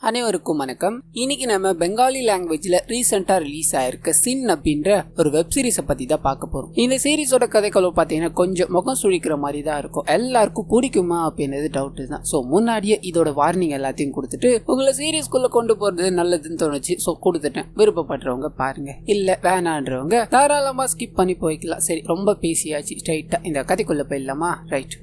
அனைவருக்கும் வணக்கம். இன்னைக்கு நம்ம பெங்காலி லாங்குவேஜ்ல ரீசெண்டா ரிலீஸ் ஆயிருக்க சின் அப்படின்ற ஒரு வெப் சீரிஸை பத்தி தான் பார்க்க போறோம். இந்த சீரிஸோட கதைக்களவு பாத்தீங்கன்னா கொஞ்சம் முகம் சுழிக்கிற மாதிரி தான் இருக்கும். எல்லாருக்கும் பிடிக்குமா அப்படின்றது டவுட் தான். ஸோ முன்னாடியே இதோட வார்னிங் எல்லாத்தையும் கொடுத்துட்டு உங்களை சீரிஸ்குள்ள கொண்டு போறது நல்லதுன்னு தோணுச்சு. ஸோ கொடுத்துட்டேன். விருப்பப்படுறவங்க பாருங்க, இல்ல வேணான்றவங்க தாராளமா ஸ்கிப் பண்ணி போய்க்கலாம். சரி, ரொம்ப பேசியாச்சு, ஸ்ட்ரைட்டா இந்த கதைக்குள்ள போயிடலாமா? ரைட்.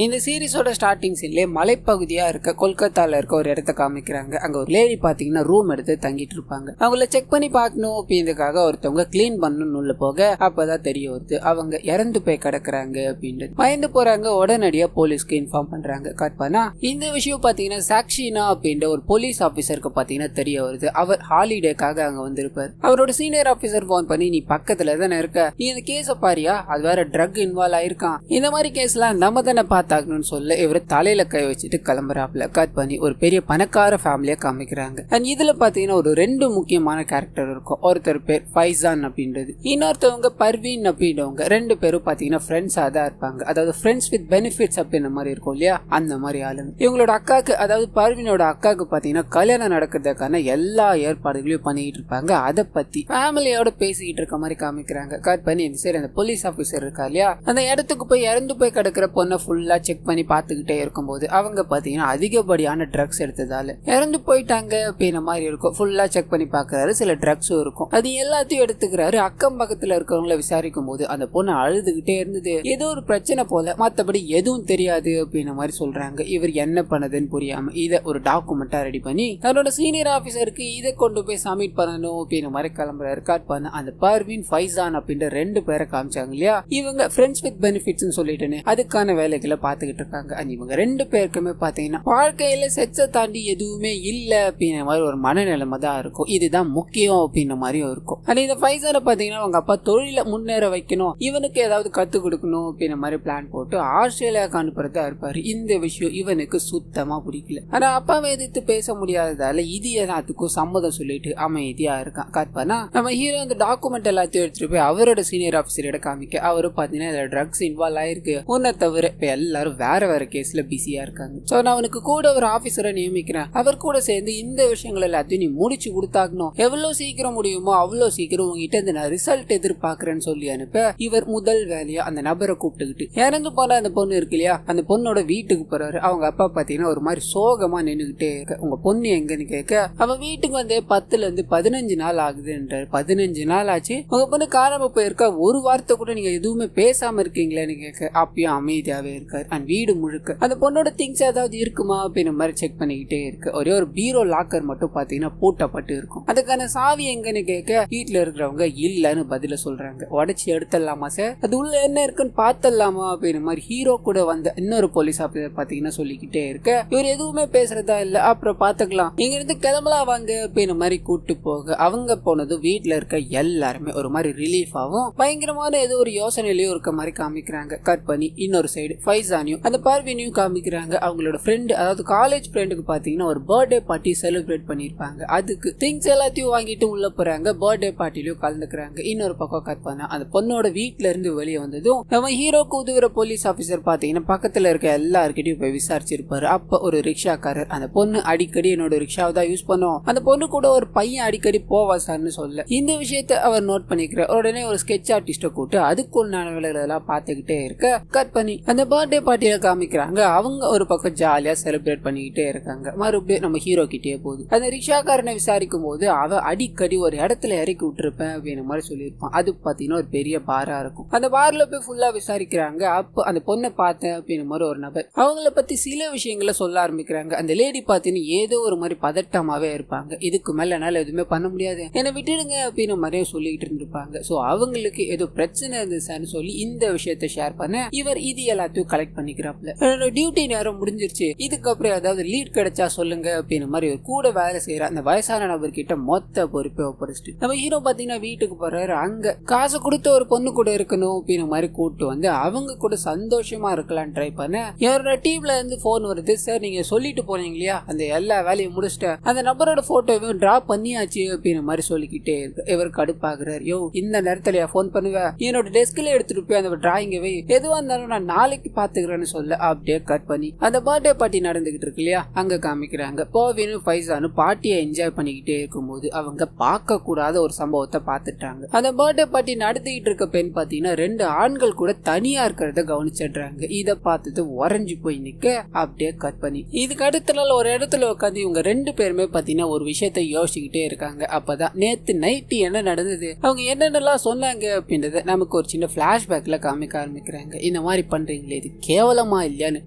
இந்த சீரிஸோட ஸ்டார்டிங் சீன்லேயே மலைப்பகுதியா இருக்க கொல்கத்தால இருக்க ஒரு இடத்த காமிக்கிறாங்க. அங்க ஒரு லேடி பாத்தீங்கன்னா ரூம் எடுத்து தங்கிட்டு இருப்பாங்க. அவங்கள செக் பண்ணி பார்க்கணும் அப்படின்றதுக்காக ஒருத்தவங்க கிளீன் பண்ணணும்னு உள்ள போக அப்பதான் தெரிய வருது அவங்க இறந்து போய் கிடக்குறாங்க அப்படின்றது. பயந்து போறாங்க. உடனடியா போலீஸ்க்கு இன்ஃபார்ம் பண்றாங்க. காட்பானா இந்த விஷயம் பாத்தீங்கன்னா சாக்ஷினா அப்படின்ற ஒரு போலீஸ் ஆபீசருக்கு பாத்தீங்கன்னா தெரிய வருது. அவர் ஹாலிடேக்காக அங்க வந்திருப்பார். அவரோட சீனியர் ஆபீசர் போன் பண்ணி, நீ பக்கத்துல தானே இருக்க, நீ இந்த கேஸ பாரியா, அது வேற ட்ரக் இன்வால்வ் ஆயிருக்கான், இந்த மாதிரி கேஸ்லாம் நம்ம தானே பார்த்தாக்கணும்னு சொல்ல இவர் தலையில கை வச்சுட்டு கிளம்புறாப்ல. கட் பண்ணி ஒரு பெரிய பணக்கார ஃபேமிலியா காமிக்கிறாங்க. அண்ட் இதுல பாத்தீங்கன்னா ஒரு ரெண்டு முக்கியமான கேரக்டர் இருக்கும். ஒருத்தர் பேர் ஃபைசான் அப்படின்றது, இன்னொருத்தவங்க பர்வீன் அப்படின்றவங்க. ரெண்டு பேரும் பாத்தீங்கன்னா ஃப்ரெண்ட்ஸா தான் இருப்பாங்க. அதாவது ஃப்ரெண்ட்ஸ் வித் பெனிஃபிட்ஸ் அப்படின்ற மாதிரி இருக்கும் இல்லையா, அந்த மாதிரி ஆளுங்க. இவங்களோட அக்காக்கு, அதாவது பர்வீனோட அக்காக்கு பாத்தீங்கன்னா கல்யாணம் நடக்கிறதுக்கான எல்லா ஏற்பாடுகளையும் பண்ணிட்டு இருப்பாங்க. அதை பத்தி ஃபேமிலியோட பேசிக்கிட்டு இருக்க மாதிரி காமிக்கிறாங்க. கட் பண்ணி இந்த சரி அந்த போலீஸ் ஆபீசர் இருக்கா இல்லையா, அந்த இடத்துக்கு போய் இறந்து போய் கிடக்கிற பொண்ணை ஃபுல்லா செக் பண்ணி பார்த்துக்கிட்டே இருக்கும்போது அவங்க பாத்தீங்கன்னா அதிகப்படியான ட்ரக்ஸ் எடுத்ததால இறந்து போயிட்டாங்க அப்படின்ற மாதிரி இருக்கும். ஃபுல்லா செக் பண்ணி பாக்குறாரு. சில ட்ரக்ஸும் இருக்கும். அது எல்லாத்தையும் எடுத்துக்கிறாரு. அக்கம் பக்கத்துல இருக்கிறவங்கள விசாரிக்கும் போது அந்த பொண்ணு அழுதுகிட்டே இருந்தது. ஏதோ ஒரு பிரச்சனை போல, மத்தபடி எதுவும் தெரியாது அப்படின்ற மாதிரி சொல்றாங்க. இவர் என்ன பண்ணதுன்னு புரியாம இதை ஒரு டாக்குமெண்டா ரெடி பண்ணி தன்னோட சீனியர் ஆபீசருக்கு இதை கொண்டு போய் சப்மிட் பண்ணணும் அப்படின்ற மாதிரி கிளம்புறாரு. காட் பண்ண அந்த பர்வீன் ஃபைசான் அப்படின்ற ரெண்டு பேரை காமிச்சாங்க இல்லையா, இவங்க ஃப்ரெண்ட்ஸ் வித் பெனிஃபிட்ஸ் சொல்லிட்டுன்னு அதுக்கான வேலைகளை பார்த்துக்கிட்டு இருக்காங்க. இவங்க ரெண்டு பேருக்குமே பாத்தீங்கன்னா வாழ்க்கையில செக்ஸை தாண்டி எதுவுமே இல்ல அப்படின்ற மாதிரி ஒரு மனநிலைமை தான் இருக்கும். இதுதான் முக்கியம் அப்படின்ற மாதிரியும் இருக்கும். ஆனா இந்த ஃபைசானை பாத்தீங்கன்னா அவங்க அப்பா தொழில முன்னேற வைக்கணும், இவனுக்கு ஏதாவது கத்து கொடுக்கணும் அப்படின்ற மாதிரி பிளான் போட்டு ஆஸ்திரேலியாவுக்கு அனுப்புறதா இருப்பாரு. இந்த விஷயம் இவனுக்கு சுத்தமா பிடிக்கல. ஆனா அப்பாவை எதிர்த்து பேச முடியாததால இது எல்லாத்துக்கும் சம்மதம் சொல்லிட்டு அமைதியா இருக்கான். காட்பானா நம்ம ஹீரோ அந்த டாக்குமெண்ட் எல்லாத்தையும் எடுத்துட்டு போய் அவரோட சீனியர் ஆபீசர் காமிக்க அவரு பாத்தீங்கன்னா இதுல ட்ரக்ஸ் இன்வால்வ் ஆயிருக்கு, உன்னை தவிர இப்ப எல்லாரும் வேற வேற கேஸ்ல பிஸியா இருக்காங்க. சோ நான் அவனுக்கு கூட ஒரு ஆபீசரை நியமிக்கிறேன், அவர் கூட சேர்ந்து இந்த விஷயங்கள் எல்லாத்தையும் நீ முடிச்சு கொடுத்தாக்கணும், எவ்வளவு சீக்கிரம் முடியுமோ அவ்வளவு சீக்கிரம் உங்ககிட்ட இருந்து நான் ரிசல்ட் எதிர்பார்க்கிறேன்னு சொல்லி அனுப்ப இவர் முதல் வேலையா அந்த நபரை கூப்பிட்டுக்கிட்டு இறந்து போன அந்த பொண்ணு இருக்கு இல்லையா, அந்த பொண்ணோட வீட்டுக்கு போறாரு. அவங்க அப்பா பாத்தீங்கன்னா ஒரு மாதிரி சோகமா நின்னுகிட்டே இருக்க, உங்க பொண்ணு எங்கன்னு கேட்க அவன் வீட்டுக்கு வந்து 10ல இருந்து 15 நாள் ஆகுதுன்றாரு. 15 நாள் ஆச்சு, உங்க பொண்ணு காணாம போயிருக்கா, ஒரு வார்த்தை கூட நீங்க எதுவுமே பேசாம இருக்கீங்களேன்னு கேட்க அப்பயும் அமைதியாவே இருக்காரு. அண்ட் வீடு முழுக்க அந்த பொண்ணோட திங்ஸ் ஏதாவது இருக்குமா அப்படின்னு மாதிரி செக் பண்ணிக்கிட்டே இருக்கு. ஒரே ஒரு பீரோ லாக்கர் மட்டும் பாத்தீங்கன்னா பூட்டப்பட்டு இருக்கும். அதுக்கான சாவி எங்கன்னு கேட்க வீட்டுல இருக்கிறவங்க இல்லன்னு பதில சொல்றாங்க. உடைச்சு எடுத்துடலாமா சார், அது உள்ள என்ன இருக்குன்னு பார்த்தலாமா அப்படின்னு மாதிரி ஹீரோ கூட வந்த இன்னொரு போலீஸ் ஆபீசர் பாத்தீங்கன்னா சொல்லிக்கிட்டே இருக்க இவர் எதுவுமே பேசுறதா இல்ல. அப்புறம் பாத்துக்கலாம், இங்க இருந்து கிளம்பலாம் வாங்க அப்படின்னு மாதிரி கூட்டு போக அவங்க போனது வீட்டுல இருக்க எல்லாருமே ஒரு மாதிரி ரிலீஃப் ஆகும். பயங்கரமான ஏதோ ஒரு யோசனையிலயும் இருக்க மாதிரி காமிக்கிறாங்க. கட் பண்ணி இன்னொரு சைடு ஃபைசானியும் அந்த பார்வினியும் காமிக்கிறாங்க. அவங்களோட ஃப்ரெண்டு, அதாவது காலேஜ் ஃப்ரெண்டுக்கு பாத்தீங்கன்னா ஒரு பர்த்டே பார்ட்டி செலிப்ரேட் பண்ணிருப்பாங்க. அதுக்கு திங்ஸ் எல்லாத்தையும் வாங்கிட்டு உள்ள போறாங்க. பர்த்டே பார்ட்டிலயும் கலந்துக்கிறாங்க. இன்னொரு பக்கம் கட் பண்ண அந்த பொண்ணோட வீட்டுல இருந்து வெளியே வந்ததும் நம்ம ஹீரோக்கு உதவுற போலீஸ் ஆபீசர் பாத்தீங்கன்னா பக்கத்துல இருக்க எல்லார்கிட்டயும் போய் விசாரிச்சிருப்பாரு. அப்ப ஒரு ரிக்ஷாக்காரர், அந்த பொண்ணு அடிக்கடி என்னோட ரிக்ஷாவை தான் யூஸ் பண்ணும், அந்த பொண்ணு கூட ஒரு பையன் அடிக்கடி போவா சார்னு சொல்ல இந்த விஷயத்த அவர் நோட் பண்ணிக்கிறார். உடனே ஒரு ஸ்கெட்ச் ஆர்டிஸ்ட கூட்டு அதுக்குள்ள வேலைகள் எல்லாம் பாத்துக்கிட்டே இருக்க கட் பண்ணி அந்த பர்த்டே பார்ட்டியில காமிக்கிறாங்க. அவங்க ஒரு பக்கம் ஜாலியா செலிப்ரேட் பண்ணிக்கிட்டே இருக்காங்க. மறுபடியும் நம்ம ஹீரோ கிட்டே போகுது. அந்த ரிக்ஷாக்காரனை விசாரிக்கும் போது அவ அடிக்கடி ஒரு இடத்துல இறக்கி விட்டுருப்பேன் அப்படின்னு மாதிரி சொல்லியிருப்பான். அது பாத்தீங்கன்னா ஒரு பெரிய பாரா இருக்கும். அந்த பார்ல போய் ஃபுல்லா விசாரிக்கிறாங்க. அப்ப அந்த பொண்ணை பார்த்தேன் அப்படின்னு மாதிரி ஒரு நபர் அவங்கள பத்தி சில விஷயங்களை சொல்ல ஆரம்பிக்கிறாங்க. அந்த லேடி பாத்தீங்கன்னா ஏதோ ஒரு மாதிரி பதட்டமாவே இருப்பாங்க. இதுக்கு மேல என்னால எதுவுமே பண்ண முடியாது, என்னை விட்டுடுங்க அப்படின்னு மாதிரியும் சொல்லிட்டு இருந்திருப்பாங்க. சோ அவங்களுக்கு ஏதோ பிரச்சனை இருந்துச்சுன்னு சொல்லி இந்த விஷயத்த ஷேர் பண்ண இவர் இது எல்லாத்தையும் கலெக்ட் பண்ணிக்கிறாப்ல. டியூட்டி நேரம் முடிஞ்சிருச்சு, இதுக்கப்புறம் ஏதாவது லீட் கிடைச்சா சொல்லுங்க அப்படின்னு மாதிரி ஒரு கூட வேலை செய்யற அந்த வயசான நபர்கிட்ட மொத்த பொறுப்பை ஒப்படைச்சிட்டு நம்ம ஹீரோ பாத்தீங்கன்னா வீட்டுக்கு போறாரு. அங்க காசு கொடுத்த ஒரு பொண்ணு கூட இருக்கணும் அப்படின்னு மாதிரி கூப்பிட்டு வந்து அவங்க கூட சந்தோஷமா இருக்கலாம் ட்ரை பண்ண இவரோட டீம்ல இருந்து போன் வருது. சார், நீங்க சொல்லிட்டு போனீங்க இல்லையா, அந்த எல்லா வேலையும் முடிச்சுட்டு அந்த நபரோட போட்டோவையும் டிரா பண்ணியாச்சு அப்படின்னு மாதிரி சொல்லிக்கிட்டே இருக்கு. இவர் கடுப்பாகிறார். இந்த நேரத்துல போன் பண்ணுவேன், என்னோட டெஸ்க்ல எடுத்துட்டு போய் அந்த டிராயிங்கை எதுவா இருந்தாலும் நான் நாளைக்கு பார்த்து பாத்துக்கிறேன்னு சொல்ல அப்படியே கட் பண்ணி அந்த பர்த்டே பார்ட்டி நடந்துகிட்டு இருக்கு இல்லையா, அங்க காமிக்கிறாங்க. பர்வீனும் ஃபைசானும் பார்ட்டியை என்ஜாய் பண்ணிக்கிட்டே இருக்கும்போது அவங்க பார்க்க கூடாத ஒரு சம்பவத்தை பார்த்துட்டாங்க. அந்த பர்த்டே பார்ட்டி நடத்திக்கிட்டு இருக்க பெண் பாத்தீங்கன்னா 2 ஆண்கள் கூட தனியா இருக்கிறத கவனிச்சிடுறாங்க. இத பார்த்துட்டு உறைஞ்சு போய் நிக்க அப்படியே கட் பண்ணி இதுக்கு அடுத்த நாள் ஒரு இடத்துல உட்காந்து இவங்க 2 பேருமே பாத்தீங்கன்னா ஒரு விஷயத்த யோசிச்சுக்கிட்டே இருக்காங்க. அப்பதான் நேத்து நைட்டு என்ன நடந்தது, அவங்க என்னென்னலாம் சொன்னாங்க அப்படின்றத நமக்கு ஒரு சின்ன பிளாஷ்பேக்ல காமிக்க ஆரம்பிக்கிறாங்க. இந்த மாதிரி பண்றீங்களே, இது கேவலமா இல்லையான்னு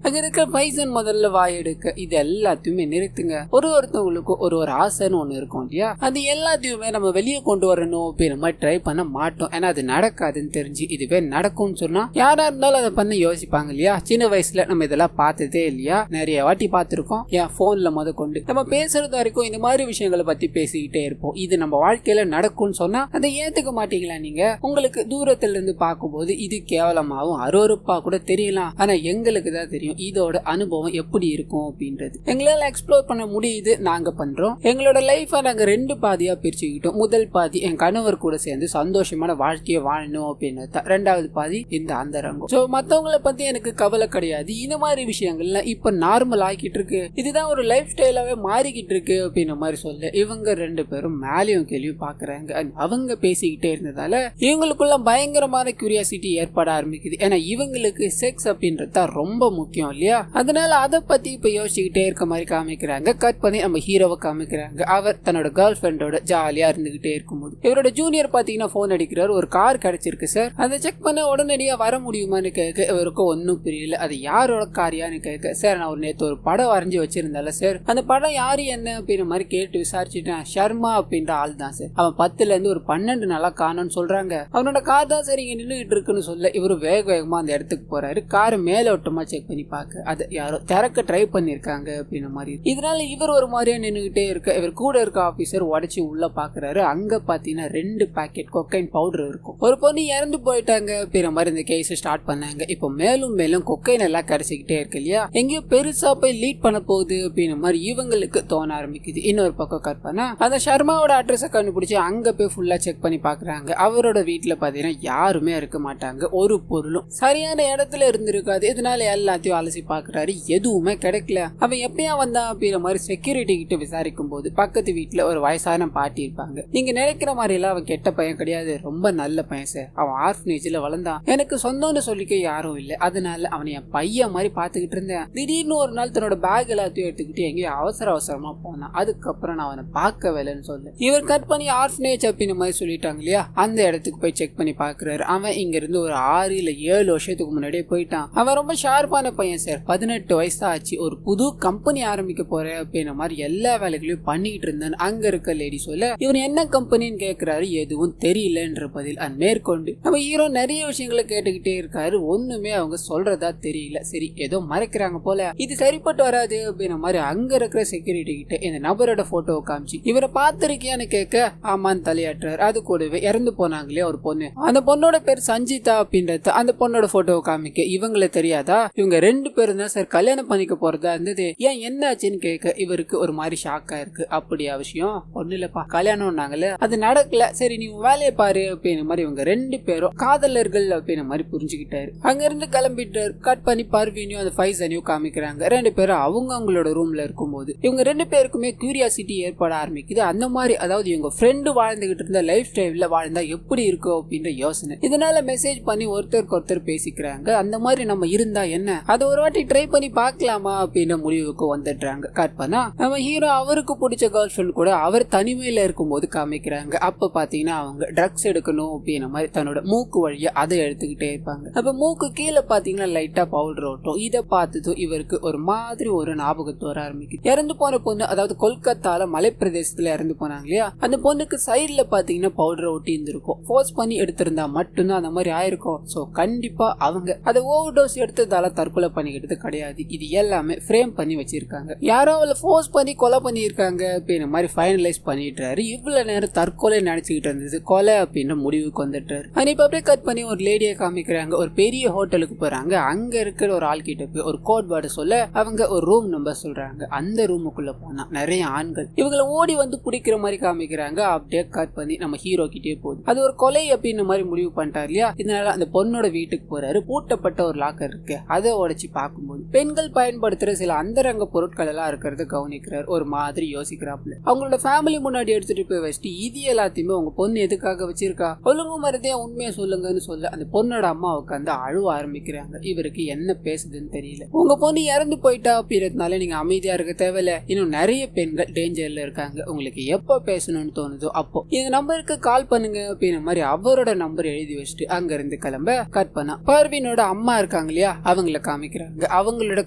அங்க இருக்க பைசன் முதல்ல வாயெடுக்க, இது எல்லாத்தையுமே நிறுத்துங்க. ஒருத்தவங்களுக்கும் ஒரு ஆசைன்னு ஒண்ணு இருக்கும் இல்லையா, அது எல்லாத்தையுமே நம்ம வெளியே கொண்டு வரணும் அப்படின்ற மாதிரி ட்ரை பண்ண மாட்டோம். ஏன்னா அது நடக்காதுன்னு தெரிஞ்சு இதுவே நடக்கும்னு சொன்னா யாரா இருந்தாலும் அதை பண்ண யோசிப்பாங்க இல்லையா. சின்ன வயசுல நம்ம இதெல்லாம் பார்த்ததே இல்லையா, நிறைய வாட்டி பார்த்திருக்கோம். என் போன்ல கொண்டு நம்ம பேசுறது வரைக்கும் இந்த மாதிரி விஷயங்களை பத்தி பேசிக்கிட்டே இருப்போம். இது நம்ம வாழ்க்கையில நடக்கும்னு சொன்னா அதை ஏத்துக்க மாட்டீங்களா நீங்க? உங்களுக்கு தூரத்துல இருந்து பார்க்கும்போது இது கேவலமாவும் அருவருப்பா கூட தெரியலாம். ஆனா எங்களுக்கு தான் தெரியும் இதோட அனுபவம் எப்படி இருக்கும் அப்படின்றது. எங்களால எக்ஸ்ப்ளோர் பண்ண முடியுது, நாங்க பண்றோம். எங்களோட லைஃபை நாங்க 2 பாதியா பிரிச்சுக்கிட்டோம். முதல் பாதி என் கணவர் கூட சேர்ந்து சந்தோஷமான வாழ்க்கையை வாழணும் அப்படின்னு, 2வது பாதி இந்த அந்தரங்கம். சோ மத்தவங்களை பத்தி எனக்கு கவலை கிடையாது. இந்த மாதிரி விஷயங்கள்லாம் இப்ப நார்மல் ஆகிட்டு இருக்கு, இதுதான் ஒரு லைஃப் ஸ்டைலாவே மாறிக்கிட்டு இருக்கு அப்படின்ற மாதிரி சொல்ல இவங்க 2 பேரும் மேலேயும் கேள்வி பாக்குறாங்க. அவங்க பேசிக்கிட்டே இருந்ததால இவங்களுக்குள்ள பயங்கரமான கியூரியாசிட்டி ஏற்பட ஆரம்பிக்குது. ஏன்னா இவங்களுக்கு செக்ஸ் அப்படின்றது ரொம்ப முக்கியம் இல்லையா. அதனால அதை பத்தி இப்ப யோசிச்சுக்கிட்டே இருக்க மாதிரி காமிக்கிறாங்க. கட் பண்ணி நம்ம ஹீரோவை காமிக்கிறாங்க. அவர் தன்னோட கேர்ள் ஃபிரெண்டோட ஜாலியா இருந்துகிட்டே இருக்கும்போது இவரோட ஜூனியர் பாத்தீங்கன்னா போன் அடிக்கிறாரு. ஒரு கார் கிடைச்சிருக்கு சார், அதை செக் பண்ண உடனடியா வர முடியுமான்னு கேட்க இவருக்கு ஒன்னும் புரியல. அது யாரோட காரியான்னு கேட்க, சார் நான் நேற்று ஒரு படம் வரைஞ்சி வச்சிருந்தால சார், அந்த படம் யாரு என்ன அப்படின்ற மாதிரி கேட்டு விசாரிச்சுட்டேன். ஷர்மா அப்படின்ற ஆள் தான் சார், அவன் 10ல இருந்து ஒரு 12 நாளா காணோன்னு சொல்றாங்க. அவனோட கார் தான் சார் இங்க நின்றுகிட்டு இருக்குன்னு சொல்ல இவரு வேகமா அந்த இடத்துக்கு போறாரு. காரை மேலோட்டமா செக் பண்ணி பார்க்க அது யாரோ திறக்க ட்ரை பண்ணிருக்காங்க அப்படின்ற மாதிரி. இதனால இவர் ஒரு மாதிரியா நின்றுகிட்டே இருக்க இவர் கூட இருக்க ஆபீசர் உடைச்சு உள்ள பாக்குறாரு. அங்க பாத்தீங்கன்னா 2 பாக்கெட் கொக்கைன் பவுடர் இருக்கும். ஒரு பொண்ணு இறந்து போயிட்டாங்க அப்படின்ற மாதிரி இந்த கேஸ் ஸ்டார்ட் பண்ணாங்க. இப்போ மேலும் மேலும் கொக்கைன் எல்லாம் கிடைச்சிக்கிட்டே இருக்கு இல்லையா, எங்கேயோ பெருசா போய் லீட் பண்ண போகுது அப்படின்ற மாதிரி இவங்களுக்கு தோண ஆரம்பிக்குது. இன்னொரு பக்கம் கற்பனா அந்த ஷர்மாவோட அட்ரஸை கண்டுபிடிச்சு அங்க போய் ஃபுல்லா செக் பண்ணி பாக்குறாங்க. அவரோட வீட்டுல பாத்தீங்கன்னா யாருமே இருக்க மாட்டாங்க, ஒரு பொருளும் சரியான இடத்துல இருந்திருக்காது. இதனால எல்லாத்தையும் அலசி பாக்குறாரு, எதுவுமே கிடைக்கல. அவன் எப்பயா வந்தான் அப்படின்ற மாதிரி செக்யூரிட்டி கிட்ட விசாரிக்கும் போது பக்கத்து வீட்டுல ஒரு வயசான பாட்டி இருப்பாங்க. நீங்க நினைக்கிற மாதிரி எல்லாம் அவன் கெட்ட பையன் கிடையாது, ரொம்ப நல்ல பையன் சார். அவன் ஆர்ஃபனேஜ்ல வளர்ந்தான், எனக்கு சொந்தம்னு சொல்லிக்க யாரும் இல்லை, அதனால அவனை என் பையன் மாதிரி பாத்துக்கிட்டு இருந்தேன். திடீர்னு ஒரு நாள் தன்னோட பேக் எல்லாத்தையும் எடுத்துக்கிட்டு எங்கேயோ அவசரமா போனான். அதுக்கப்புறம் நான் அவனை பார்க்க வேலைன்னு சொல்ல இவர் கட் பண்ணி ஆர்ஃபனேஜ் அப்படின்னு மாதிரி சொல்லிட்டாங்க இல்லையா, அந்த இடத்துக்கு போய் செக் பண்ணி பாக்குறாரு. அவன் இங்க இருந்து ஒரு 6 இல்ல 7 வருஷத்துக்கு முன்னாடியே போயிட்டான். அவன் ரொம்ப ஷார்ப்பான பையன் சார், 18 வயசு ஆச்சு, ஒரு புது கம்பெனி ஆரம்பிக்க போறேன் அப்படின்ற மாதிரி எல்லா வேலைகளையும் பண்ணிட்டு இருந்தேன். அங்க இருக்க லேடி சொல்ல இவர் என்ன கம்பெனின்னு கேட்கிறாரு, எதுவும் தெரியலன்ற பதில். மேற்கொண்டு நம்ம ஹீரோ நிறைய விஷயங்களை கேட்டுக்கிட்டே இருக்காரு, ஒண்ணுமே அவங்க சொல்றதா தெரியல. சரி ஏதோ மறைக்கிறாங்க போல, இது சரிப்பட்டு வராது அப்படின்ற மாதிரி அங்க இருக்கிற செக்யூரிட்டி கிட்ட இந்த நபரோட போட்டோவை காமிச்சு இவரை பார்த்திருக்கியான்னு கேட்க ஆமான்னு தலையாட்டுறாரு. அது கூடவே இறந்து போனாங்களே ஒரு பொண்ணு, அந்த பொண்ணோட பேர் சஞ்சிதா அப்படின்றது. அந்த பொண்ணோட போட்டோவை காமிக்க இவங்களை தெரியாதா, இவங்க 2 பேரும் தான் சார் கல்யாணம் பண்ணிக்க போறதா இருந்தது, ஏன் என்ன ஆச்சுன்னு கேட்க இவருக்கு ஒரு மாதிரி ஷாக்கா இருக்கு. அப்படியா விஷயம், ஒண்ணு இல்லப்பா கல்யாணம்னாங்கல்ல அது நடக்கல, சரி நீ வேலையை பாரு அப்படின்ற மாதிரி இவங்க 2 பேரும் காதலர்கள் அப்படின்ற மாதிரி புரிஞ்சுக்கிட்டாரு. அங்க இருந்து கிளம்பிட்டாரு. கட் பண்ணி பர்வீனையும் அந்த ஃபைசனையும் காமிக்கிறாங்க. 2 பேரும் அவங்களோட ரூம்ல இருக்கும்போது இவங்க 2 பேருக்குமே கியூரியாசிட்டி ஏற்பட ஆரம்பிக்குது. அந்த மாதிரி அதாவது இவங்க ஃப்ரெண்டு வாழ்ந்துகிட்டு இருந்த லைஃப் ஸ்டைல்ல வாழ்ந்தா எப்படி இருக்கும் அப்படின்ற யோசனை. இதனால மெசேஜ் பண்ணி ஒருத்தருக்கு ஒருத்தர் பேசிக்கிறாங்க. அந்த மாதிரி நம்ம இருந்தா என்ன, அதை ஒரு வாட்டி ட்ரை பண்ணி பார்க்கலாமா அப்படின்ற முடிவுக்கு வந்துடுறாங்க. கட் பண்ணா நம்ம ஹீரோ அவருக்கு பிடிச்ச கேர்ள் ஃப்ரெண்ட் கூட அவர் தனிமையில இருக்கும்போது காமிக்கிறாங்க. அப்ப பாத்தீங்கன்னா அவங்க ட்ரக்ஸ் எடுக்கணும் அப்படின்ற மாதிரி தன்னோட மூக்கு வழியா அதை எடுத்துக்கிட்டே இருப்பாங்க. அப்ப மூக்கு கீழே பாத்தீங்கன்னா லைட்டா பவுடர் ஓட்டும். இதை பார்த்ததும் இவருக்கு ஒரு மாதிரி ஒரு ஞாபகத்து வர ஆரம்பிக்குது. இறந்து போன பொண்ணு, அதாவது கொல்கத்தால மலைப்பிரதேசத்துல இறந்து போனாங்க இல்லையா, அந்த பொண்ணுக்கு சைட்ல பாத்தீங்கன்னா பவுடர் ஒட்டி இருந்திருக்கும். ஃபோர்ஸ் பண்ணி எடுத்திருந்தா மட்டும்தான் அந்த மாதிரி ஆயிருக்கும். சோ கண்டிப்பா அவங்க அதை ஓவர் டோஸ் எடுத்ததால தற்கொலை பண்ணிக்கிட்டது கிடையாது. இது எல்லாமே ஃப்ரேம் பண்ணி வச்சிருக்காங்க. யாரோ அவளை ஃபோர்ஸ் பண்ணி கொலை பண்ணியிருக்காங்க அப்படின்ற மாதிரி ஃபைனலைஸ் பண்ணிட்டாரு. இவ்வளவு நேரம் தற்கொலை நினைச்சுக்கிட்டு இருந்தது கொலை அப்படின்னு முடிவுக்கு வந்துட்டாரு. இப்ப அப்படியே கட் பண்ணி ஒரு லேடியை காமிக்கிறாங்க. ஒரு பெரிய ஹோட்டலுக்கு போறாங்க. அங்க இருக்கிற ஒரு ஆள் கிட்ட போய் ஒரு கோட் வேர்டு சொல்ல அவங்க ஒரு ரூம் நம்பர் சொல்றாங்க. அந்த ரூமுக்குள்ள போனா நிறைய ஆண்கள் இவங்களை ஓடி வந்து பிடிக்கிற மாதிரி காமிக்கிறாங்க. அப்படியே கட் பண்ணி நம்ம ஹீரோ கிட்டே போகுது. அது ஒரு கொலை அப்படின்னு மாதிரி முடிவு பண்ணிட்டாரு இல்லையா. இதனால அந்த பொண்ணோட வீட்டுக்கு போறாரு. பூட்டப்பட்ட ஒரு லாக்கர் லாக்கர் இருக்கு அதை உடைச்சு பார்க்கும்போது பெண்கள் பயன்படுத்துற சில அந்தரங்க பொருட்கள் எல்லாம் இருக்கிறத கவனிக்கிறார். ஒரு மாதிரி யோசிக்கிறாப்புல. அவங்களோட ஃபேமிலி முன்னாடி எடுத்துட்டு போய் வச்சுட்டு இது எல்லாத்தையுமே உங்க பொண்ணு எதுக்காக வச்சிருக்கா, ஒழுங்கு மருந்தே உண்மையை சொல்லுங்கன்னு சொல்ல அந்த பொண்ணோட அம்மா உட்காந்து அழுவ ஆரம்பிக்கிறாங்க. இவருக்கு என்ன பேசுதுன்னு தெரியல. உங்க பொண்ணு இறந்து போயிட்டா அப்படின்றதுனால நீங்க அமைதியா இருக்க தேவையில்ல. இன்னும் நிறைய பெண்கள் டேஞ்சர்ல இருக்காங்க. உங்களுக்கு எப்ப பேசணும்னு தோணுதோ அப்போ இந்த நம்பருக்கு கால் பண்ணுங்க அப்படின்ற மாதிரி அவரோட நம்பர் எழுதி வச்சுட்டு அங்க இருந்து கிளம்ப கட் பண்ணா பர்வீனோட அம்மா இருக்காங்க இல்லையா, அவங்கள காமிக்கிறாங்க. அவங்களோட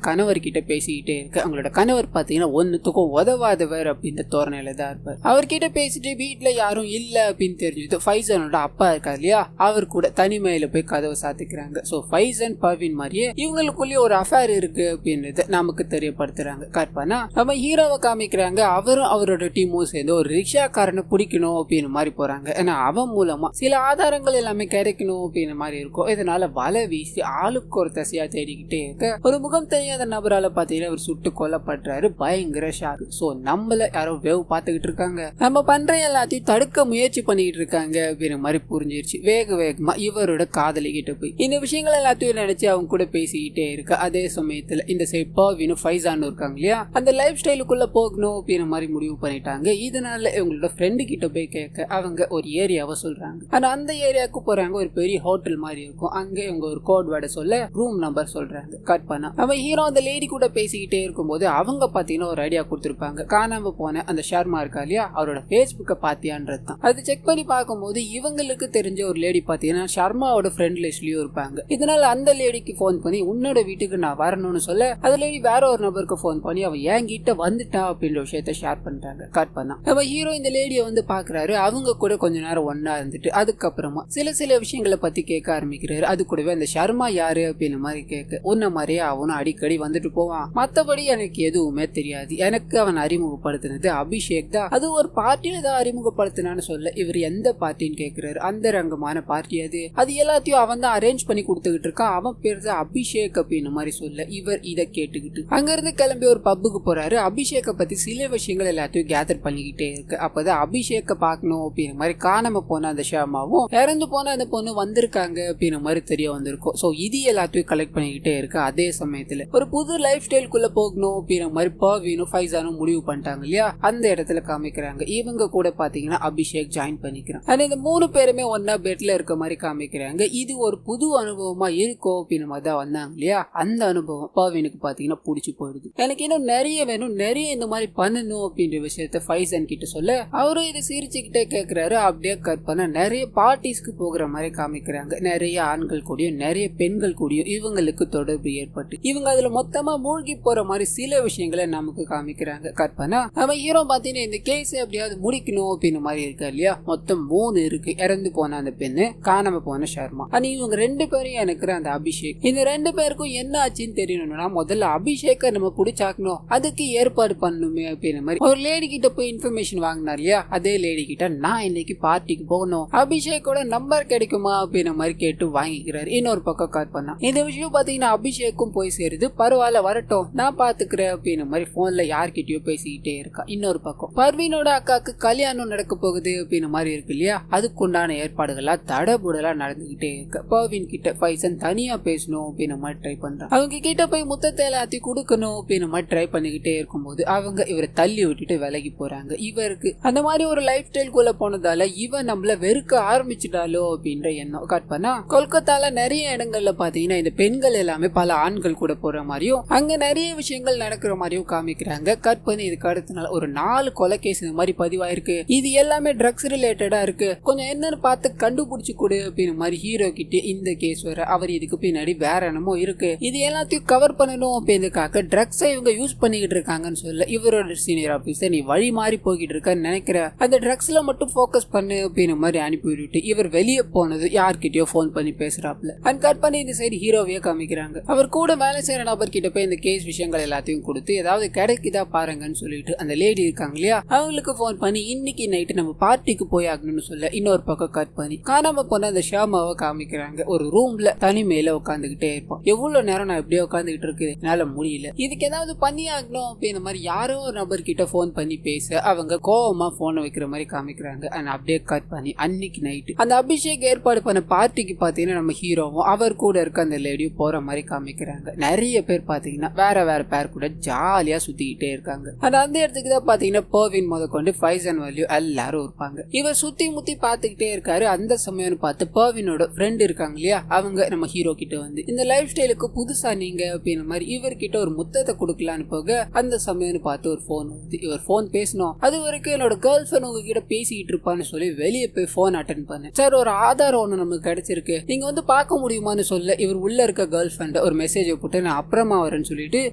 கணவர் கிட்ட பேசிக்கிட்டே இருக்கு. அவங்களோட கணவர் பாத்தீங்கன்னா ஒன்னுத்துக்கும் உதவாதவர் அப்படின்ற தோரணையில தான் இருப்பார். அவர்கிட்ட பேசிட்டு வீட்டுல யாரும் இல்ல அப்படின்னு தெரிஞ்சது ஃபைசனோட அப்பா இருக்காரு இல்லையா, அவர் கூட தனிமையில போய் கதவை சாத்திக்கிறாங்க. சோ ஃபைசன் பர்வீன் மாதிரியே இவங்களுக்குள்ளேயே ஒரு அஃபேர் இருக்கு அப்படின்றத நமக்கு தெரியப்படுத்துறாங்க. கட் பண்ணா நம்ம ஹீரோவை காமிக்கிறாங்க. அவரும் அவரோட டீமும் சேர்ந்து ஒரு ரிக்ஷாக்காரனை பிடிக்கணும் அப்படின்னு மாதிரி போறாங்க. ஏன்னா அவன் மூலமா சில ஆதாரங்கள் எல்லாமே கிடைக்கணும் அப்படின்னு மாதிரி இருக்கும். இதனால வலை வீசி ஆளுக்கு ஒரு தசையா தேடிக்கிட்டே இருக்க ஒரு முகம் தெரியாத நபரால பாத்தீங்கன்னா அவர் சுட்டு கொல்லப்படுறாரு. பயங்கர ஷாக். சோ நம்மள யாரோ வேவ் பாத்துக்கிட்டு இருக்காங்க, நம்ம பண்ற எல்லாத்தையும் தடுக்க முயற்சி பண்ணிட்டு இருக்காங்க அப்படின்ற மாதிரி புரிஞ்சிருச்சு. வேகமா இவரோட காதலி கிட்ட போய் இந்த விஷயங்கள் எல்லாத்தையும் நினைச்சு அவங்க கூட பேசிக்கிட்டே இருக்க அதே சமயத்துல இந்த சைட் பர்வீனும் ஃபைசானும் இருக்காங்க இல்லையா, அந்த லைஃப் ஸ்டைலுக்குள்ள போகணும் அப்படின்ற மாதிரி முடிவு பண்ணிட்டாங்க. இதனால இவங்களோட ஃப்ரெண்டு கிட்ட போய் கேட்க அவங்க ஒரு ஏரியாவை சொல்றாங்க. ஆனா அந்த ஏரியாவுக்கு போறாங்க. ஒரு பெரிய ஹோட்டல் மாதிரி இருக்கும். அங்க இவங்க ஒரு கோட் வேர்டை சொல்ல ரூம் நம்பர் சொல்றாங்க. கட் பண்ணா நம்ம ஹீரோ அந்த லேடி கூட பேசிக்கிட்டே இருக்கும்போது அவங்க பாத்தீங்கன்னா ஒரு ஐடியா கொடுத்திருப்பாங்க. காணாம போன அந்த ஷர்மா இருக்கா இல்லையா, அவரோட ஃபேஸ்புக்கை பாத்தியான்றது தான். அது செக் பண்ணி பார்க்கும்போது இவங்களுக்கு தெரிஞ்ச ஒரு லேடி பாத்தீங்கன்னா ஷர்மாவோட ஃப்ரெண்ட் லிஸ்ட்லயும் இருப்பாங்க. இதனால அந்த லேடிக்கு போன் பண்ணி உன்னோட வீட்டுக்கு நான் வரணும்னு சொல்ல அந்த லேடி வேற ஒரு நபருக்கு போன் பண்ணி அவன் என்கிட்ட வந்துட்டா அப்படின்ற விஷயத்த ஷேர் பண்றாங்க. கட் பண்ணா நம்ம ஹீரோ இந்த லேடியை வந்து பாக்குறாரு. அவங்க கூட கொஞ்ச நேரம் ஒன்னா இருந்துட்டு அதுக்கப்புறமா சில விஷயங்களை பத்தி கேட்க ஆரம்பிக்கிறாரு. அது கூடவே அந்த ஷர்மா யாரு அப்படின்னு மாதிரி கேட்க உன்ன மாதிரியே அவனும் அடிக்கடி வந்துட்டு போவான், மத்தபடி எனக்கு எதுவுமே தெரியாது, எனக்கு அவன் அறிமுகப்படுத்தினது அபிஷேக் தான், அது ஒரு பார்ட்டியில தான் அறிமுகப்படுத்தினான்னு சொல்ல இவர் எந்த பார்ட்டின்னு கேட்கிறாரு. அந்த ரங்கமான பார்ட்டி அது எல்லாத்தையும் அவன் தான் அரேஞ்ச் பண்ணி கொடுத்துக்கிட்டு இருக்கான், அவன் பேர் தான் அபிஷேக் அப்படின்னு மாதிரி சொல்ல இவர் இதை கேட்டுக்கிட்டு அங்க இருந்து கிளம்பி ஒரு பப்புக்கு போறாரு. அபிஷேக்கை பத்தி சில விஷயங்கள் எல்லாத்தையும் கேதர் பண்ணிக்கிட்டே இருக்கு. அப்பதான் அபிஷேக்கை பார்க்கணும் அப்படின்ற மாதிரி காணாம போன அந்த ஷர்மாவும் இறந்து போன அந்த பொண்ணு வந்திருக்காங்க அப்படின்ற மாதிரி தெரிய வந்திருக்கும். சோ இது எல்லாத்தையும் கலெக்ட் பண்ணிக்கிட்டே இருக்கு. அதே சமயத்துல ஒரு புது லைஃப் ஸ்டைலுக்குள்ள போகணும் அப்படின்ற மாதிரி பர்வீனும் ஃபைசானும் முடிவு பண்ணிட்டாங்க இல்லையா, அந்த இடத்துல காமிக்கிறாங்க. இவங்க கூட பாத்தீங்கன்னா அபிஷேக் ஜாயின் பண்ணிக்கிறான். இந்த 3 பேருமே ஒன்னா பெட்ல இருக்க மாதிரி காமிக்கிறாங்க. இது ஒரு புது அனுபவமா இருக்கும் அப்படின்னு மாதிரி தான் வந்தாங்க இல்லையா. அந்த அனுபவம் பர்வீனுக்கு பாத்தீங்கன்னா பிடிச்சி போயிடுது. எனக்கு இன்னும் நிறைய வேணும், நிறைய இந்த மாதிரி பண்ணணும் அப்படின்ற விஷயத்த ஃபைசன் கிட்ட சொல்ல அவரும் இதை சிரிச்சுக்கிட்டே கேட்கிறாரு. அப்படியே கட் பண்ண நிறைய பார்ட்டிஸ்க்கு போகிற மாதிரி காமிக்கிறாங்க. நிறைய ஆண்கள் கூடயும் நிறைய பெண்கள் கூடயும் இவங்களுக்கு தொடர்பு ஏற்பட்டு இவங்க அதுல மொத்தமா மூழ்கி போற மாதிரி சில விஷயங்களை நமக்கு காமிக்கிறாங்க. கட் பண்ணா நம்ம ஹீரோ பாத்தீங்கன்னா இந்த கேஸ் எப்படியாவது முடிக்கணும் அப்படின்னு மாதிரி இருக்கா இல்லையா. மொத்தம் 3 இருக்கு. இறந்து போன அந்த பெண்ணு, காணாம போன ஷர்மா, இவங்க 2 பேரும் எனக்கு அந்த அபிஷேக். இந்த 2 பேருக்கும் என்ன ஆச்சுன்னு தெரியணும்னா முதல்ல அபிஷேக்கை நம்ம பிடிச்சாக்கணும், அதுக்கு ஏற்பாடு பண்ணணுமே அப்படின்னு மாதிரி ஒரு லேடி கிட்ட போய் இன்ஃபர்மேஷன் வாங்கினார் இல்லையா. அதே லேடி கிட்ட நான் இன்னைக்கு பார்ட்டிக்கு போகணும், அபிஷேக்கோட நம்பர் கிடைக்குமா அப்படின்னு மாதிரி கேட்டு வாங்கிக்கிறாரு. இன்னொரு பக்கம் கால் பண்ணா இந்த விஷயம் பாத்தீங்கன்னா அபிஷேக்கும் போய் சேருது. பரவாயில்ல வரட்டும் நான் பாத்துக்கிறேன் அப்படின்னு மாதிரி போன்ல யார்கிட்டயோ பேசிக்கிட்டே இருக்கா. இன்னொரு பக்கம் பர்வீனோட அக்காக்கு கல்யாணம் நடக்க போகுது அப்படின்னு மாதிரி இருக்கு இல்லையா, அதுக்குண்டான ஏற்பாடுகள்லாம் தடபுடலா நடந்துகிட்டே இருக்கு. பர்வீன் கிட்ட ஃபைசன் தனியா பேசணும் அப்படின்னு மாதிரி ட்ரை பண்றான். அவங்க கிட்ட போய் முத்தத்தை எல்லாத்தையும் கொடுக்கணும் அப்படின்னு மாதிரி ட்ரை பண்ணிக்கிட்டே இருக்கும்போது அவங்க இவரை தள்ளி விட்டுட்டு விலகி போறாங்க. இவருக்கு அந்த மாதிரி ஒரு லைஃப் ஸ்டைல்குள்ள போனதால இவன் நம்மள வெறுக்க ஆரம்பிச்சுட்டாலோ அப்படின்ற எண்ணம். கட் பண்ணா கொல்கத்தால நிறைய இடங்கள்ல பாத்தீங்கன்னா இந்த பெண்கள் எல்லாமே பல ஆண்கள் கூட போற மாதிரியும் அங்க நிறைய விஷயங்கள் நடக்கிற மாதிரியும் காமிக்கிறாங்க. கட் பண்ணி இதுக்கு அடுத்த நாள் ஒரு 4 கொலை கேஸ் இந்த மாதிரி பதிவாயிருக்கு. இது எல்லாமே ட்ரக்ஸ் ரிலேட்டடா இருக்கு, கொஞ்சம் என்னன்னு பார்த்து கண்டுபிடிச்சு கொடு அப்படின்னு மாதிரி ஹீரோ கிட்ட இந்த கேஸ் வர அவர் இதுக்கு பின்னாடி வேற என்னமோ இருக்கு, இது எல்லாத்தையும் கவர் பண்ணணும் அப்படின்றதுக்காக ட்ரக்ஸை இவங்க யூஸ் பண்ணிக்கிட்டு இருக்காங்கன்னு சொல்ல இவரோட சீனியர் ஆபீசர் நீ வழி மாறி போய்கிட்டு இருக்கன்னு நினைக்கிற, அந்த ட்ரக்ஸ்ல மட்டும் போக்கஸ் பண்ணு அப்படின்னு மாதிரி அனுப்பிவிட்டு இவர் வெளியே போனது யார்கிட்டயோ போன் பண்ணி பேசுறாப்ல. அண்ட் கட் பண்ணி இந்த சைடு ஹீரோவையே காமிக்கிறாங்க. அவர் கூட வேலை செய்யற நபர் கிட்ட போய் இந்த கேஸ் விஷயங்கள் எல்லாத்தையும் கொடுத்து ஏதாவது கிடைக்குதா பாருங்கன்னு சொல்லிட்டு அந்த லேடி இருக்காங்க இல்லையா அவங்களுக்கு போன் பண்ணி இன்னைக்கு நைட்டு நம்ம பார்ட்டிக்கு போய் ஆகணும்னு சொல்ல இன்னொரு பக்கம் கட் பண்ணி காணாம போன அந்த ஷாமாவை காமிக்கிறாங்க. ஒரு ரூம்ல தனிமையில உட்காந்துக்கிட்டே இருப்போம். எவ்வளவு நேரம் நான் எப்படியே உட்காந்துக்கிட்டு இருக்கு, என்னால முடியல, இதுக்கு ஏதாவது பண்ணி ஆகணும் அப்படின்ற மாதிரி யாரோ ஒரு நபர் கிட்ட போன் பண்ணி பேச அவங்க கோவமா போனை வைக்கிற மாதிரி காமிக்கிறாங்க. அண்ட் அப்படியே கட் பண்ணி அன்னைக்கு நைட்டு அந்த அபிஷேக் ஏற்பாடு பண்ண பார்ட்டிக்கு பாத்தீங்கன்னா நம்ம ஹீரோவும் அவர் கூட இருக்க அந்த அந்த லேடியும் போற மாதிரி காமிக்கிறாங்க. நிறைய பேர் பாத்தீங்கன்னா வேற வேற பேர் கூட ஜாலியா சுத்திக்கிட்டே இருக்காங்க. அந்த இடத்துக்கு தான் பாத்தீங்கன்னா பர்வீன் முத கொண்டு ஃபைசன் வேல்யூ எல்லாரும் இருப்பாங்க. இவர் சுத்தி முத்தி பாத்துக்கிட்டே இருக்காரு. அந்த சமயம் பார்த்து பர்வீனோட ஃப்ரெண்ட் இருக்காங்க இல்லையா, அவங்க நம்ம ஹீரோ கிட்ட வந்து இந்த லைஃப் ஸ்டைலுக்கு புதுசா நீங்க அப்படின்ற மாதிரி இவர்கிட்ட ஒரு முத்தத்தை கொடுக்கலான்னு போக அந்த சமயம் பார்த்து ஒரு போன் வந்து இவர் போன் பேசணும். அது வரைக்கும் என்னோட கேர்ள் ஃபிரெண்ட் உங்ககிட்ட பேசிக்கிட்டு இருப்பான்னு சொல்லி வெளியே போய் போன் அட்டன் பண்ணேன். சார் ஒரு ஆதாரம் ஒண்ணு நமக்கு கிடைச்சிருக்கு, நீங்க வந்து பார்க்க முடியுமான்னு சொல்ல இவர் உள்ள இருக்க கேர்ள் ஃபிரெண்ட் ஒரு மெசேஜ் போட்டு நான் அப்புறமா வரேன்னு சொல்லிட்டு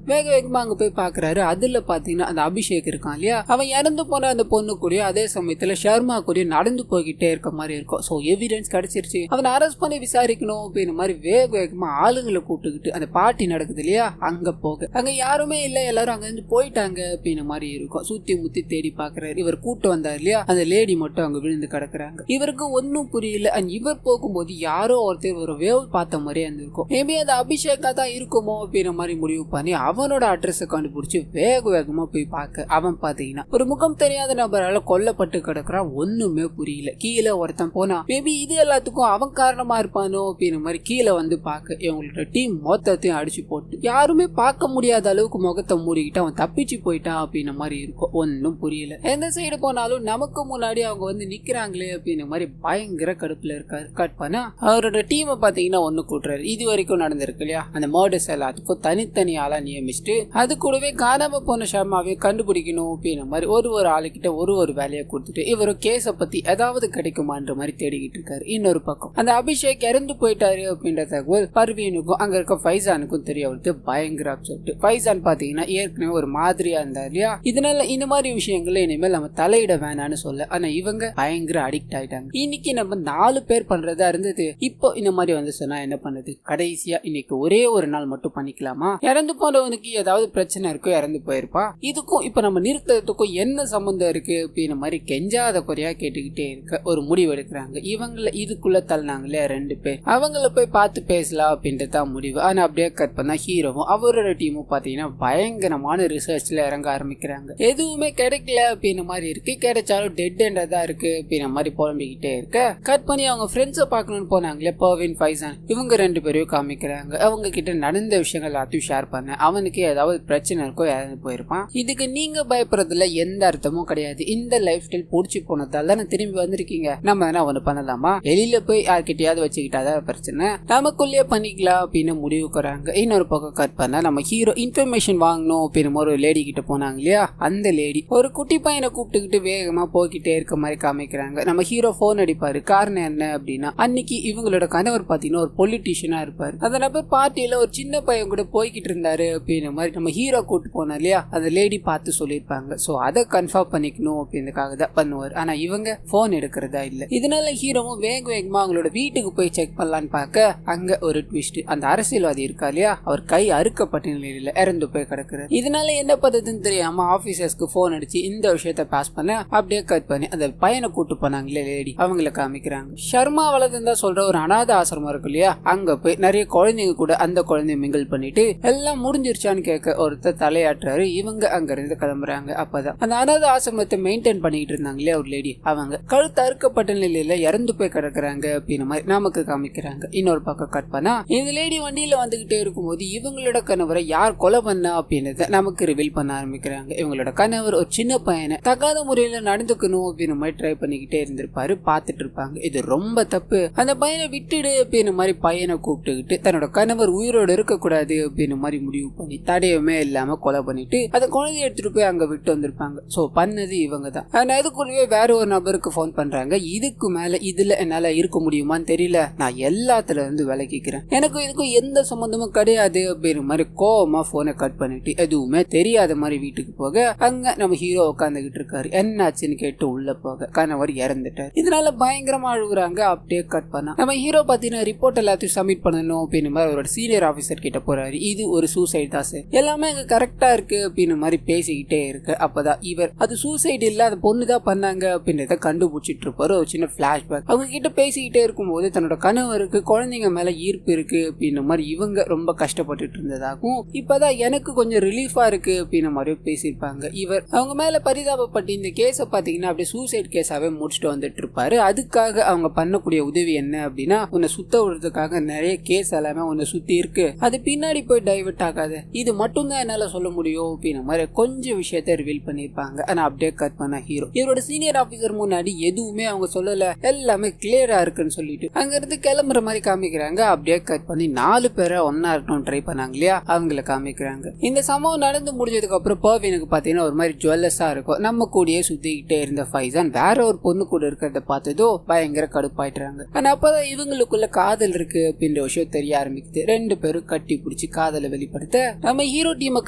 வேக வேகமா அங்க போய் பாக்குறாரு. அதுல பாத்தீங்கன்னா அந்த அபிஷேக் இருக்கான் இல்லையா, அவன் இறந்து போன அந்த பொண்ணு கூட அதே சமயத்துல ஷர்மா கூட நடந்து போய்கிட்டே இருக்க மாதிரி இருக்கும். சோ எவிடன்ஸ் கிடைச்சிருச்சு, அவனை அரெஸ்ட் பண்ணி விசாரிக்கணும் அப்படின்ற மாதிரி வேக வேகமா ஆளுங்களை கூப்பிட்டுக்கிட்டு அந்த பார்ட்டி நடக்குது இல்லையா அங்க போக அங்க யாருமே இல்ல, எல்லாரும் அங்க இருந்து போயிட்டாங்க அப்படின்ற மாதிரி இருக்கும். சுத்தி முத்தி தேடி பாக்குறாரு. இவர் கூட்டு வந்தார் இல்லையா, அந்த லேடி மட்டும் அங்க விழுந்து கிடக்குறாங்க. இவருக்கு ஒன்னும் புரியல. இவர் போகும்போது யாரோ ஒருத்தர் ஒரு வேவ் பார்த்த மாதிரியே இருந்திருக்கும். மேபி அது அபிஷேகா தான் இருக்குமோ அப்படின்ற மாதிரி முடிவு பண்ணி அவனோட அட்ரஸ் கண்டுபிடிச்சு வேக வேகமா போய் பார்க்க அவன் பாத்தீங்கன்னா ஒரு முகம் தெரியாத நபரால கொல்லப்பட்டு கிடக்குறான். ஒண்ணுமே புரியல. கீழே ஒருத்தன் போனா மேபி இது எல்லாத்துக்கும் அவன் காரணமா இருப்பானோ அப்படின்ற மாதிரி கீழே வந்து பார்க்க இவங்களோட டீம் மொத்தத்தையும் அடிச்சு போட்டு யாருமே பார்க்க முடியாத அளவுக்கு முகத்தை மூடிக்கிட்டு அவன் தப்பிச்சு போயிட்டான் அப்படின்ற மாதிரி இருக்கும். ஒன்னும் புரியல. எந்த சைடு போனாலும் நமக்கு முன்னாடி அவங்க வந்து நிக்கிறாங்களே அப்படின்ற மாதிரி பயங்கர கடுப்புல இருக்காரு. கட் பண்ணா அவரோட டீமை பாத்தீங்கன்னா ஒண்ணு கூட்டுறாரு. இது வரைக்கும் நடந்திருக்கு இல்லையா அந்த மர்டர்ஸ் எல்லாத்துக்கும் தனித்தனி ஆளா நியமிச்சுட்டு அது கூடவே காணாம போன ஷர்மாவையும் கண்டுபிடிக்கணும் அப்படின்ற மாதிரி ஒரு ஆளுகிட்ட ஒரு வேலையை கொடுத்துட்டு இவரும் கேஸ பத்தி ஏதாவது கிடைக்குமான்ற மாதிரி தேடிக்கிட்டு இருக்காரு. இன்னொரு பக்கம் அந்த அபிஷேக் இறந்து போயிட்டாரு அப்படின்ற தகவல் பர்வீனுக்கும் அங்க இருக்க ஃபைசானுக்கும் தெரிய வருது. பயங்கர அப்செட். ஃபைசான் பாத்தீங்கன்னா ஏற்கனவே ஒரு மாதிரியா இருந்தா இல்லையா, இதனால இந்த மாதிரி விஷயங்கள்ல இனிமேல் நம்ம தலையிட வேணான்னு சொல்ல ஆனா இவங்க பயங்கர அடிக்ட் ஆயிட்டாங்க. இன்னைக்கு நம்ம 4 பேர் பண்றதா இருந்தது, இப்போ இந்த மாதிரி வந்து சொன்னா என்ன பண்ணது, கடைசியா இன்னைக்கு ஒரே ஒரு நாள் மட்டும் பண்ணிக்கலாமா, இறந்து போனவனுக்கு ஏதாவது பிரச்சனை இருக்கோ இறந்து போயிருப்பா, இதுக்கும் இப்ப நம்ம நிறுத்தத்துக்கும் என்ன சம்பந்தம் இருக்கு அப்படின்ற மாதிரி கெஞ்சாத குறையா கேட்டுக்கிட்டே இருக்க ஒரு முடிவு எடுக்கிறாங்க. இவங்கள இதுக்குள்ள தள்ளினாங்களே 2 பேர், அவங்கள போய் பார்த்து பேசலாம் அப்படின்றதான் முடிவு. ஆனா அப்படியே கட் பண்ணா ஹீரோவும் அவரோட டீமும் பாத்தீங்கன்னா பயங்கரமான ரிசர்ச்ல இறங்க ஆரம்பிக்கிறாங்க. எதுவுமே கிடைக்கல அப்படின்ற மாதிரி இருக்கு, கிடைச்சாலும் டெட் எண்டா இருக்கு அப்படின்ற மாதிரி புலம்பிக்கிட்டே இருக்க கட் பண்ணி அவங்க ஃப்ரெண்ட்ஸை பார்க்கணும்னு போனாங்களே பர்வீன் ஃபைசான், இவங்க 2 பேரையும் காமிக்கிறாங்க. அவங்க கிட்ட நடந்த விஷயங்கள் எல்லாத்தையும் ஷேர் பண்ண அவனுக்கு ஏதாவது பிரச்சனை இருக்கோ இறந்து போயிருப்பான். இதுக்கு நீங்க பயப்படுறதுல எந்த அர்த்தமும் கிடையாது. இந்த லைஃப் ஸ்டைல் பிடிச்சி போனதால தானே திரும்பி வந்திருக்கீங்க, நம்ம என்ன ஒண்ணு பண்ணலாமா, வெளியில போய் யார்கிட்டயாவது வச்சுக்கிட்டாதான் பிரச்சனை, நமக்குள்ளேயே பண்ணிக்கலாம் அப்படின்னு முடிவுக்குறாங்க. இன்னொரு பக்கம் கட் பண்ணா நம்ம ஹீரோ இன்ஃபர்மேஷன் வாங்கணும் அப்படின்னு ஒரு லேடி கிட்ட போனாங்க இல்லையா, அந்த லேடி ஒரு குட்டி பையனை கூப்பிட்டுக்கிட்டு வேகமா போய்கிட்டே இருக்க மாதிரி காமிக்கிறாங்க. நம்ம ஹீரோ போன் அடிப்பாரு. காரணம் என்ன அப்படின்னா அன்னைக்கு இவங்களோட கணவர் பாத்தீங்கன்னா ஒரு பொலிட்டீஷியனா இருப்பாரு. அந்த நபர் பார்ட்டியில ஒரு சின்ன பையன் கூட போய்கிட்டு இருந்தாரு அப்படின்ற மாதிரி நம்ம ஹீரோ கூட்டு போனா இல்லையா, அந்த லேடி பார்த்து சொல்லியிருப்பாங்க. சோ அதை கன்ஃபார்ம் பண்ணிக்கணும் அப்படின்றதுக்காக தான் பண்ணுவார். ஆனா இவங்க போன் எடுக்கிறதா இல்ல. இதனால ஹீரோவும் வேகமா அவங்களோட வீட்டுக்கு போய் செக் பண்ணலான்னு பார்க்க அங்க ஒரு ட்விஸ்ட். அந்த அரசியல்வாதி இருக்கா இல்லையா, அவர் கை அறுக்கப்பட்ட நிலையில இறந்து போய் கிடக்குறாரு. இதனால என்ன பண்றதுன்னு தெரியாம ஆபீசர்ஸ்க்கு போன் அடிச்சு இந்த விஷயத்த பாஸ் பண்ண அப்படியே கட் பண்ணி அந்த பையனை கூட்டு போனாங்களே லேடி, அவங்கள காமிக்கிறாங்க. ஷர்மா வளர்ந்து சொல்ற ஒரு அநாத ஆசிரமம் இருக்கு இல்லையா, அங்க போய் நிறைய குழந்தைங்க கூட அந்த குழந்தைய மிங்கிள் பண்ணிட்டு எல்லாம் முடிஞ்சிருச்சான்னு கேட்க ஒருத்தர் தலையாட்டுறாரு. இவங்க அங்க இருந்து கிளம்புறாங்க. அப்பதான் அந்த அநாத ஆசிரமத்தை மெயின்டைன் பண்ணிட்டு இருந்தாங்க இல்லையா ஒரு லேடி, அவங்க கழுத்து அறுக்கப்பட்ட நிலையில இறந்து போய் கிடக்குறாங்க அப்படின்னு மாதிரி நமக்கு காமிக்கிறாங்க. இன்னொரு பக்கம் கட் பண்ணா இந்த லேடி வண்டியில வந்துகிட்டே இருக்கும்போது இவங்களோட கணவரை யார் கொலை பண்ணா அப்படின்றத நமக்கு ரிவீல் பண்ண ஆரம்பிக்கிறாங்க. இவங்களோட கணவர் ஒரு சின்ன பையனை தகாத முறையில நடந்துக்கணும் அப்படின்னு மாதிரி ட்ரை பண்ணிக்கிட்டே இருந்திருப்பாரு. பார்த்துட்டு இருப்பாங்க. இது ரொம்ப தப்பு, அந்த பையனை விட்டுடு அப்படின்னு மாதிரி பையனை கூப்பிட்டுக்கிட்டு தன்னோட கணவர் உயிரோடு இருக்க கூடாது அப்படின்னு மாதிரி முடிவு பண்ணி தடையுமே இல்லாம கொலை பண்ணிட்டு அந்த குழந்தைய எடுத்துட்டு போய் அங்க விட்டு வந்திருப்பாங்க. சோ பண்ணது இவங்க தான். ஆனா இதுக்குள்ளேயே வேற ஒரு நபருக்கு போன் பண்றாங்க. இதுக்கு மேல இதுல என்னால இருக்க முடியுமான்னு தெரியல, நான் எல்லாத்துல இருந்து விலகிக்கிறேன், எனக்கு இதுக்கும் எந்த சம்பந்தமும் கிடையாது அப்படின்னு மாதிரி கோவமா போனை கட் பண்ணிட்டு எதுவுமே தெரியாத மாதிரி வீட்டுக்கு போக அங்க நம்ம ஹீரோ உட்காந்துகிட்டு இருக்காரு. என்னாச்சுன்னு கேட்டு உள்ள போக கணவர் இறந்துட்டார். இதனால பயங்கரமா அழுகுறாங்க. அப்படியே கட் பண்ணா நம்ம ஹீரோ பாத்தீங்கன்னா ரிப்போர்ட் எல்லாத்தையும் சப்மிட் பண்ணணும் அப்படின்னு மாதிரி அவரோட சீனியர் ஆபீசர் கிட்ட போறாரு. இது ஒரு சூசைட் தான் சார், எல்லாமே அங்க கரெக்டா இருக்கு அப்படின்னு மாதிரி பேசிக்கிட்டே இருக்கு. அப்பதான் இவர் அது சூசைட் இல்ல, அந்த பொண்ணுதான் பண்ணாங்க அப்படின்றத கண்டுபிடிச்சிட்டு இருப்பாரு. ஒரு சின்ன பிளாஷ்பேக். அவங்க கிட்ட பேசிக்கிட்டே இருக்கும்போது தன்னோட கணவருக்கு குழந்தைங்க மேல ஈர்ப்பு இருக்கு அப்படின்ற மாதிரி இவங்க ரொம்ப கஷ்டப்பட்டுட்டு இருந்ததாகவும் இப்பதான் எனக்கு கொஞ்சம் ரிலீஃபா இருக்கு அப்படின்ற மாதிரி பேசியிருப்பாங்க. இவர் அவங்க மேல பரிதாபப்பட்டு இந்த கேஸை பாத்தீங்கன்னா அப்படியே சூசைட் கேஸாவே முடிச்சுட்டு வந்துட்டு இருப்பாரு. அதுக்காக அவங்க பண்ணக்கூடிய உதவி என்ன அப்படின்னா உன்னை சுத்த விடுறதுக்காக நிறைய கேஸ் எல்லாமே உன்னை சுத்தி இருக்கு, அது பின்னாடி போய் டைவர்ட் ஆகாது, இது மட்டும் தான் என்னால சொல்ல முடியும் அப்படின்ற மாதிரி கொஞ்சம் விஷயத்த ரிவீல் பண்ணிருப்பாங்க. ஆனா அப்படியே கட் பண்ண ஹீரோ இவரோட சீனியர் ஆபீசர் முன்னாடி எதுவுமே அவங்க சொல்லல, எல்லாமே கிளியரா இருக்குன்னு சொல்லிட்டு அங்க இருந்து கிளம்புற மாதிரி காமிக்கிறாங்க. அப்படியே கட் பண்ணி 4 பேரை ஒன்னா இருக்கணும் ட்ரை பண்ணாங்க இல்லையா, அவங்கள காமிக்கிறாங்க. இந்த சம்பவம் நடந்து முடிஞ்சதுக்கு அப்புறம் பர்வீனுக்கு பாத்தீங்கன்னா ஒரு மாதிரி ஜுவல்லஸா இருக்கும். நம்ம கூடயே சுத்திக்கிட்டே இருந்த ஃபைசான் வேற ஒரு பொண்ணு கூட இருக்கிறத பார்த்ததோ பயங்கர கடுப்பாயிட்டாங்க. ஆனா அப்பதான் இவங்களுக்குள்ள காதல் இருக்கு அப்படின்ற விஷயம் தெரிய ஆரம்பிக்குது. 2 பேரும் கட்டி பிடிச்சி காதலை வெளிப்படுத்த நம்ம ஹீரோ டீமை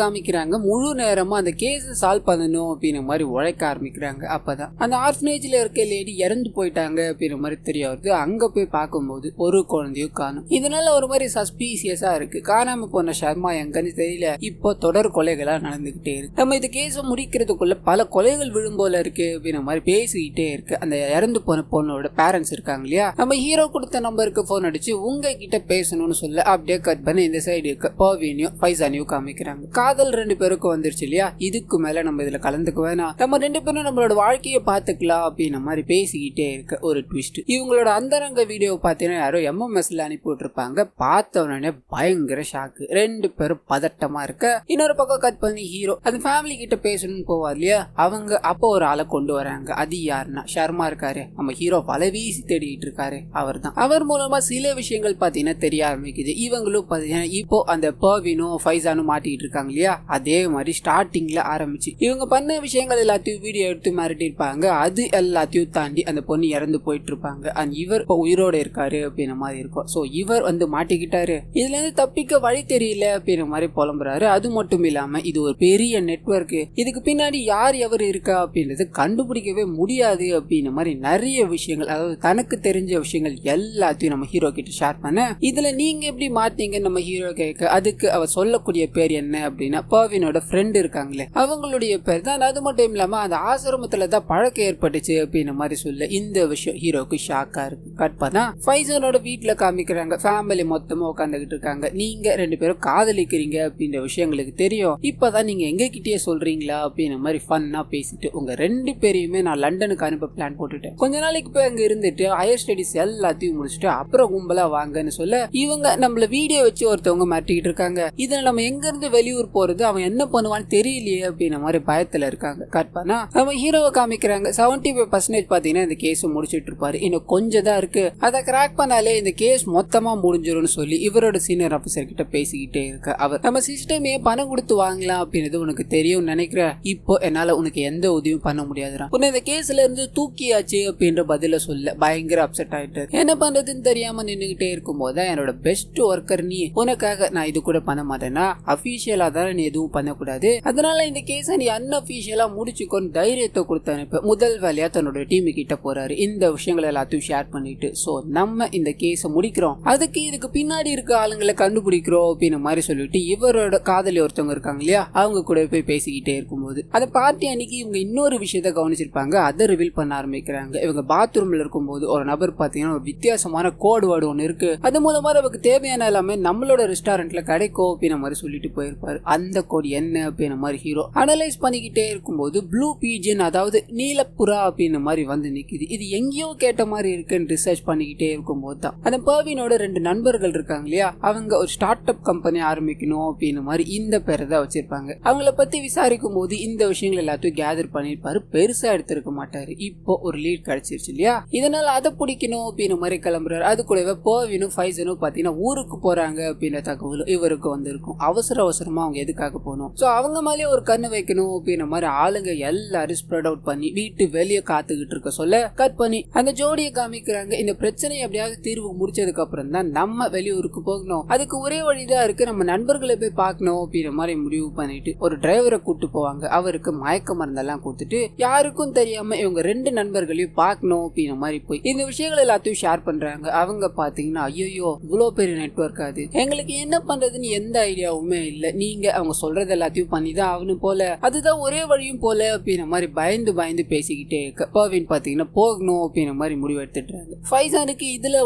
காமிக்கிறாங்க. முழு நேரமா அந்த கேஸ் சால்வ் பண்ணணும் அப்படின்ற மாதிரி உழைக்க ஆரம்பிக்கிறாங்க. அப்பதான் அந்த ஆர்ஃபனேஜ்ல இருக்க லேடி இறந்து போயிட்டாங்க அப்படின்ற மாதிரி தெரிய வருது. அங்க போய் பார்க்கும்போது ஒரு குழந்தையும் காணும். இதனால ஒரு மாதிரி சஸ்பீசியஸா இருக்கு. காணாம போன ஷர்மா எங்கன்னு தெரியல. இப்போ தொடர் கொலைகளா நடந்துகிட்டே இருக்கு. நம்ம இந்த கேஸ முடிக்கிறதுக்குள்ள பல கொலைகள் விழும் போல இருக்கு அப்படின்ற மாதிரி பேசிக்கிட்டே இருக்கு. அந்த இறந்து போன பொண்ணோட பேரண்ட்ஸ் இருக்காங்க இல்லையா, நம்ம ஹீரோ கொடுத்த நம்பருக்கு போன் அடிச்சு உங்க கிட்ட பேசணும்னு சொல்ல அப்படியே கட் பண்ணி இந்த சைடு இருக்க பர்வீனையும் ஃபைசானையும் காமிக்கிறாங்க. காதல் 2 பேருக்கு வந்துருச்சு இல்லையா, இதுக்கு மேல நம்ம இதுல கலந்துக்க வேணாம், நம்ம 2 பேரும் நம்மளோட வாழ்க்கையை பாத்துக்கலாம் அப்படின்ற மாதிரி பேசிக்கிட்டே இருக்க ஒரு ட்விஸ்ட். இவங்களோட அந்தரங்க வீடியோ பாத்தீங்கன்னா யாரோ MMSல அனுப்பி விட்டுருப்பாங்க. பார்த்தவனே பயங்கர ஷாக்கு. 2 பேரும் பதட்டமா இருக்க இன்னொரு பக்கம் கட் பண்ணி ஹீரோ அந்த ஃபேமிலி கிட்ட பேசணும்னு போவார் இல்லையா, அவங்க அப்போ ஒரு ஆளை கொண்டு வராங்க. அது யாருன்னா ஷர்மா இருக்காரு. நம்ம ஹீரோ பல வீசி தேடிட்டு இருக்காரு. அவர் தான். அவர் மூலமா சில விஷயங்கள் பாத்தீங்கன்னா தெரிய ஆரம்பிக்குது. இவங்களும் பாத்தீங்கன்னா இப்போ அந்த பர்வீனும் ஃபைசானும் மாட்டிட்டு இருக்காங்க இல்லையா, அதே மாதிரி ஸ்டார்டிங்ல ஆரம்பிச்சு இவங்க பண்ண விஷயங்கள் எல்லாத்தையும் வீடியோ எடுத்து மிரட்டி இருப்பாங்க. அது எல்லாத்தையும் தாண்டி அந்த பொண்ணு இறந்து போயிட்டு இருப்பாங்க. அண்ட் இவர் இப்போ உயிரோட இருக்காரு அப்படின்ற மாதிரி இருக்கும். சோ இவர் வந்து மாட்டிக்கிட்டாரு, இதுல இருந்து தப்பிக்க வழி தெரியல அப்படின்ற மாதிரி புலம்புறாரு. அது மட்டும் இல்லாம இது ஒரு பெரிய நெட்வொர்க், இதுக்கு பின்னாடி யார் எவர் இருக்கா அப்படின்றது கண்டுபிடிக்கவே முடியாது அப்படின்ற மாதிரி நிறைய விஷயங்கள், அதாவது தனக்கு தெரிஞ்ச விஷயங்கள் எல்லாத்தையும் நம்ம ஹீரோ கிட்ட ஷேர் பண்ண, இதுல நீங்க எப்படி மாட்டீங்கன்னு நம்ம ஹீரோ கேட்க, அதுக்கு அவர் சொல்லக்கூடிய பேர் என்ன அப்படின்னா பர்வீனோட ஃப்ரெண்ட் இருக்காங்களே அவங்களுடைய பேர் தான். அது மட்டும் இல்லாம அந்த ஆசிரமத்துல தான் பழக்கம் ஏற்பட்டுச்சு அப்படின்ற மாதிரி சொல்ல இந்த விஷயம் ஹீரோக்கு ஷாக்கா இருக்கு. கட் பண்ணா ஃபைசனோட வீட்டுல காமிக்கிறாங்க. ஃபேமிலி மொத்தமா உட்காந்துக்கிட்டு இருக்காங்க. நீங்க 2 பேரும் காதலிக்கிறீங்க அப்படின்ற விஷயங்களுக்கு தெரியும், இப்பதான் நீங்க எங்க கிட்டே சொல்றீங்களா அப்படின்ற மாதிரி ஃபன்னா பேசிட்டு உங்க 2 பேரையுமே நான் லண்டனுக்கு அனுப்ப பிளான் போட்டுட்டேன். கொஞ்ச நாளைக்கு போய் அங்க இருந்துட்டு ஹையர் ஸ்டடிஸ் எல்லாத்தையும் முடிச்சுட்டு அப்புறம் கும்பலா வாங்கன்னு சொல்ல இவங்க நம்மள வீடியோ வச்சு ஒருத்தவங்க மாட்டிக்கிட்டு இருக்காங்க. இதுல நம்ம எங்க இருந்து வெளியூர் போறது, அவன் என்ன பண்ணுவான்னு தெரியலையே அப்படின்ற மாதிரி பயத்துல இருக்காங்க. கட் பண்ணா நம்ம ஹீரோவை காமிக்கிறாங்க. 75% பாத்தீங்கன்னா இந்த கேஸ் முடிச்சிட்டு இருப்பாரு. இன்னும் கொஞ்சம் தான் இருக்கு, அதை கிராக் பண்ணாலே இந்த கேஸ் மொத்தமா முடிஞ்சிரும்னு சொல்லி இவரோட சீனியர் ஆபீசர் கிட்ட பேசிக்கிட்டே இருக்க அவர், நம்ம சிஸ்டமே பணம் கொடுத்து வாங்கலாம் அப்படின்றது உனக்கு தெரியும் நினைக்கிறேன், இப்போ என்னால உனக்கு எந்த உதவியும் பண்ண முடியாதுடா, உன்னை இந்த கேஸ்ல இருந்து தூக்கியாச்சு அப்படின்ற பதில சொல்ல பயங்கர அப்செட் ஆயிட்டாரு. என்ன பண்றதுன்னு தெரியாம நின்னுகிட்டே இருக்கும் போது என்னோட பெஸ்ட் ஒர்க்கர் நீ, உனக்காக நான் இது கூட பண்ண மாட்டேன்னா அபிஷியலா தான் நீ எதுவும் பண்ணக்கூடாது, அதனால இந்த கேஸ நீ அன்அபிஷியலா முடிச்சுக்கொண்டு தைரியத்தை கொடுத்து அனுப்ப முதல் வேலையா தன்னோட டீம் கிட்ட போறாரு. இந்த விஷயங்கள் எல்லாத்தையும் ஷேர் பண்ணிட்டு சோ நம்ம இந்த கேஸ முடிக்கிறோம், அதுக்கு இதுக்கு பின்னாடி இருக்க ஆளுங்களை கண்டுபிடிக்கிறோம் அப்படின்னு மாதிரி சொல்லிட்டு இவரோட காதலி ஒருத்தவங்க இருக்காங்க இல்லையா, அவங்க கூட போய் பேசிக்கிட்டே இருக்கும்போது அந்த பார்ட்டி அன்னைக்கு இவங்க இன்னொரு விஷயத்த கவனிச்சிருப்பாங்க. அதை ரிவீல் பண்ண ஆரம்பிக்கிறாங்க. இவங்க பாத்ரூம்ல இருக்கும்போது ஒரு நபர் பாத்தீங்கன்னா ஒரு வித்தியாசமான கோட் வேர்டு ஒன்று இருக்கு, அது மூலமா நமக்கு தேவையான எல்லாமே நம்மளோட ரெஸ்டாரண்ட்ல கிடைக்கும் அப்படின்னு மாதிரி சொல்லிட்டு போயிருப்பாரு. அந்த கோட் என்ன அப்படின்னு மாதிரி ஹீரோ அனலைஸ் பண்ணிக்கிட்டே இருக்கும்போது ப்ளூ பீஜன், அதாவது நீலப்புறா அப்படின்னு மாதிரி வந்து நிக்குது. இது எங்கேயோ கேட்ட மாதிரி இருக்குன்னு ரிசர்ச் பண்ணிக்கிட்டே இருக்கும்போது தான் அந்த பர்வீனோட 2 நண்பர்கள் இருக்காங்க இல்லையா, அவங்க ஒரு ஸ்டார்ட் அப் கம்பெனி ஆரம்பிக்கணும் அப்படின்னு மாதிரி இந்த பேரை தான் வச்சிருப்பாங்க. அவங்கள பத்தி விசாரிக்கும் போது இந்த விஷயங்கள் எல்லாத்தையும் கேதர் பண்ணிருப்பாரு, பெருசா எடுத்திருக்க மாட்டாரு. இப்போ ஒரு லீட் கிடைச்சிருச்சு இல்லையா, இதனால அதை பிடிக்கணும் அப்படின்னு மாதிரி கிளம்புறாரு. அது கூடவே பர்வீனும் ஃபைசனும் பாத்தீங்கன்னா ஊருக்கு போறாங்க அப்படின்ற தகவல் இவருக்கு வந்திருக்கும். அவசரமா அவங்க எதுக்காக போகணும், சோ அவங்க மேலே ஒரு கண்ணு வைக்கணும் அப்படின்ற மாதிரி ஆளுங்க எல்லாரும் ஸ்ப்ரெட் அவுட் பண்ணி வீட்டு வெளியே காத்துக்கிட்டு இருக்க சொல்ல கட் பண்ணி அந்த ஜோடியை காமிக்கிறாங்க. இந்த பிரச்சனை எப்படியாவது தீர்வு முடிச்சதுக்கு அப்புறம் தான் நம்ம வெளியூருக்கு போகணும், அதுக்கு ஒரே வழிதான் இருக்கு, நம்ம நண்பர்களை போய் பார்க்கணும் அப்படின்ற மாதிரி முடிவு பண்ணிட்டு ஒரு டிரைவரை கூட்டு போவாங்க. அவருக்கு மயக்க மருந்தெல்லாம் கொடுத்துட்டு யாருக்கும் தெரியாம இவங்க 2 நண்பர்களையும் பார்க்கணும் அப்படின்ற மாதிரி போய் இந்த விஷயங்கள் எல்லாத்தையும் ஷேர் பண்றாங்க. அவங்க பாத்தீங்கன்னா ஐயோ இவ்வளவு பெரிய நெட்வொர்க், அது எங்களுக்கு என்ன பண்றதுன்னு எந்த ஐடியாவுமே இல்ல, நீங்க அவங்க சொல்றது எல்லாத்தையும் பண்ணிதான் ஆகணும் போல, அதுதான் ஒரே வழியும் போல அப்படின்ற மாதிரி பயந்து பேசிக்கிட்டே இருக்க பர்வீன் பாத்தீங்கன்னா போகணும் அப்படின்ற மாதிரி முடிவு எடுத்துட்டாங்க. ஃபைசானுக்கு இதுல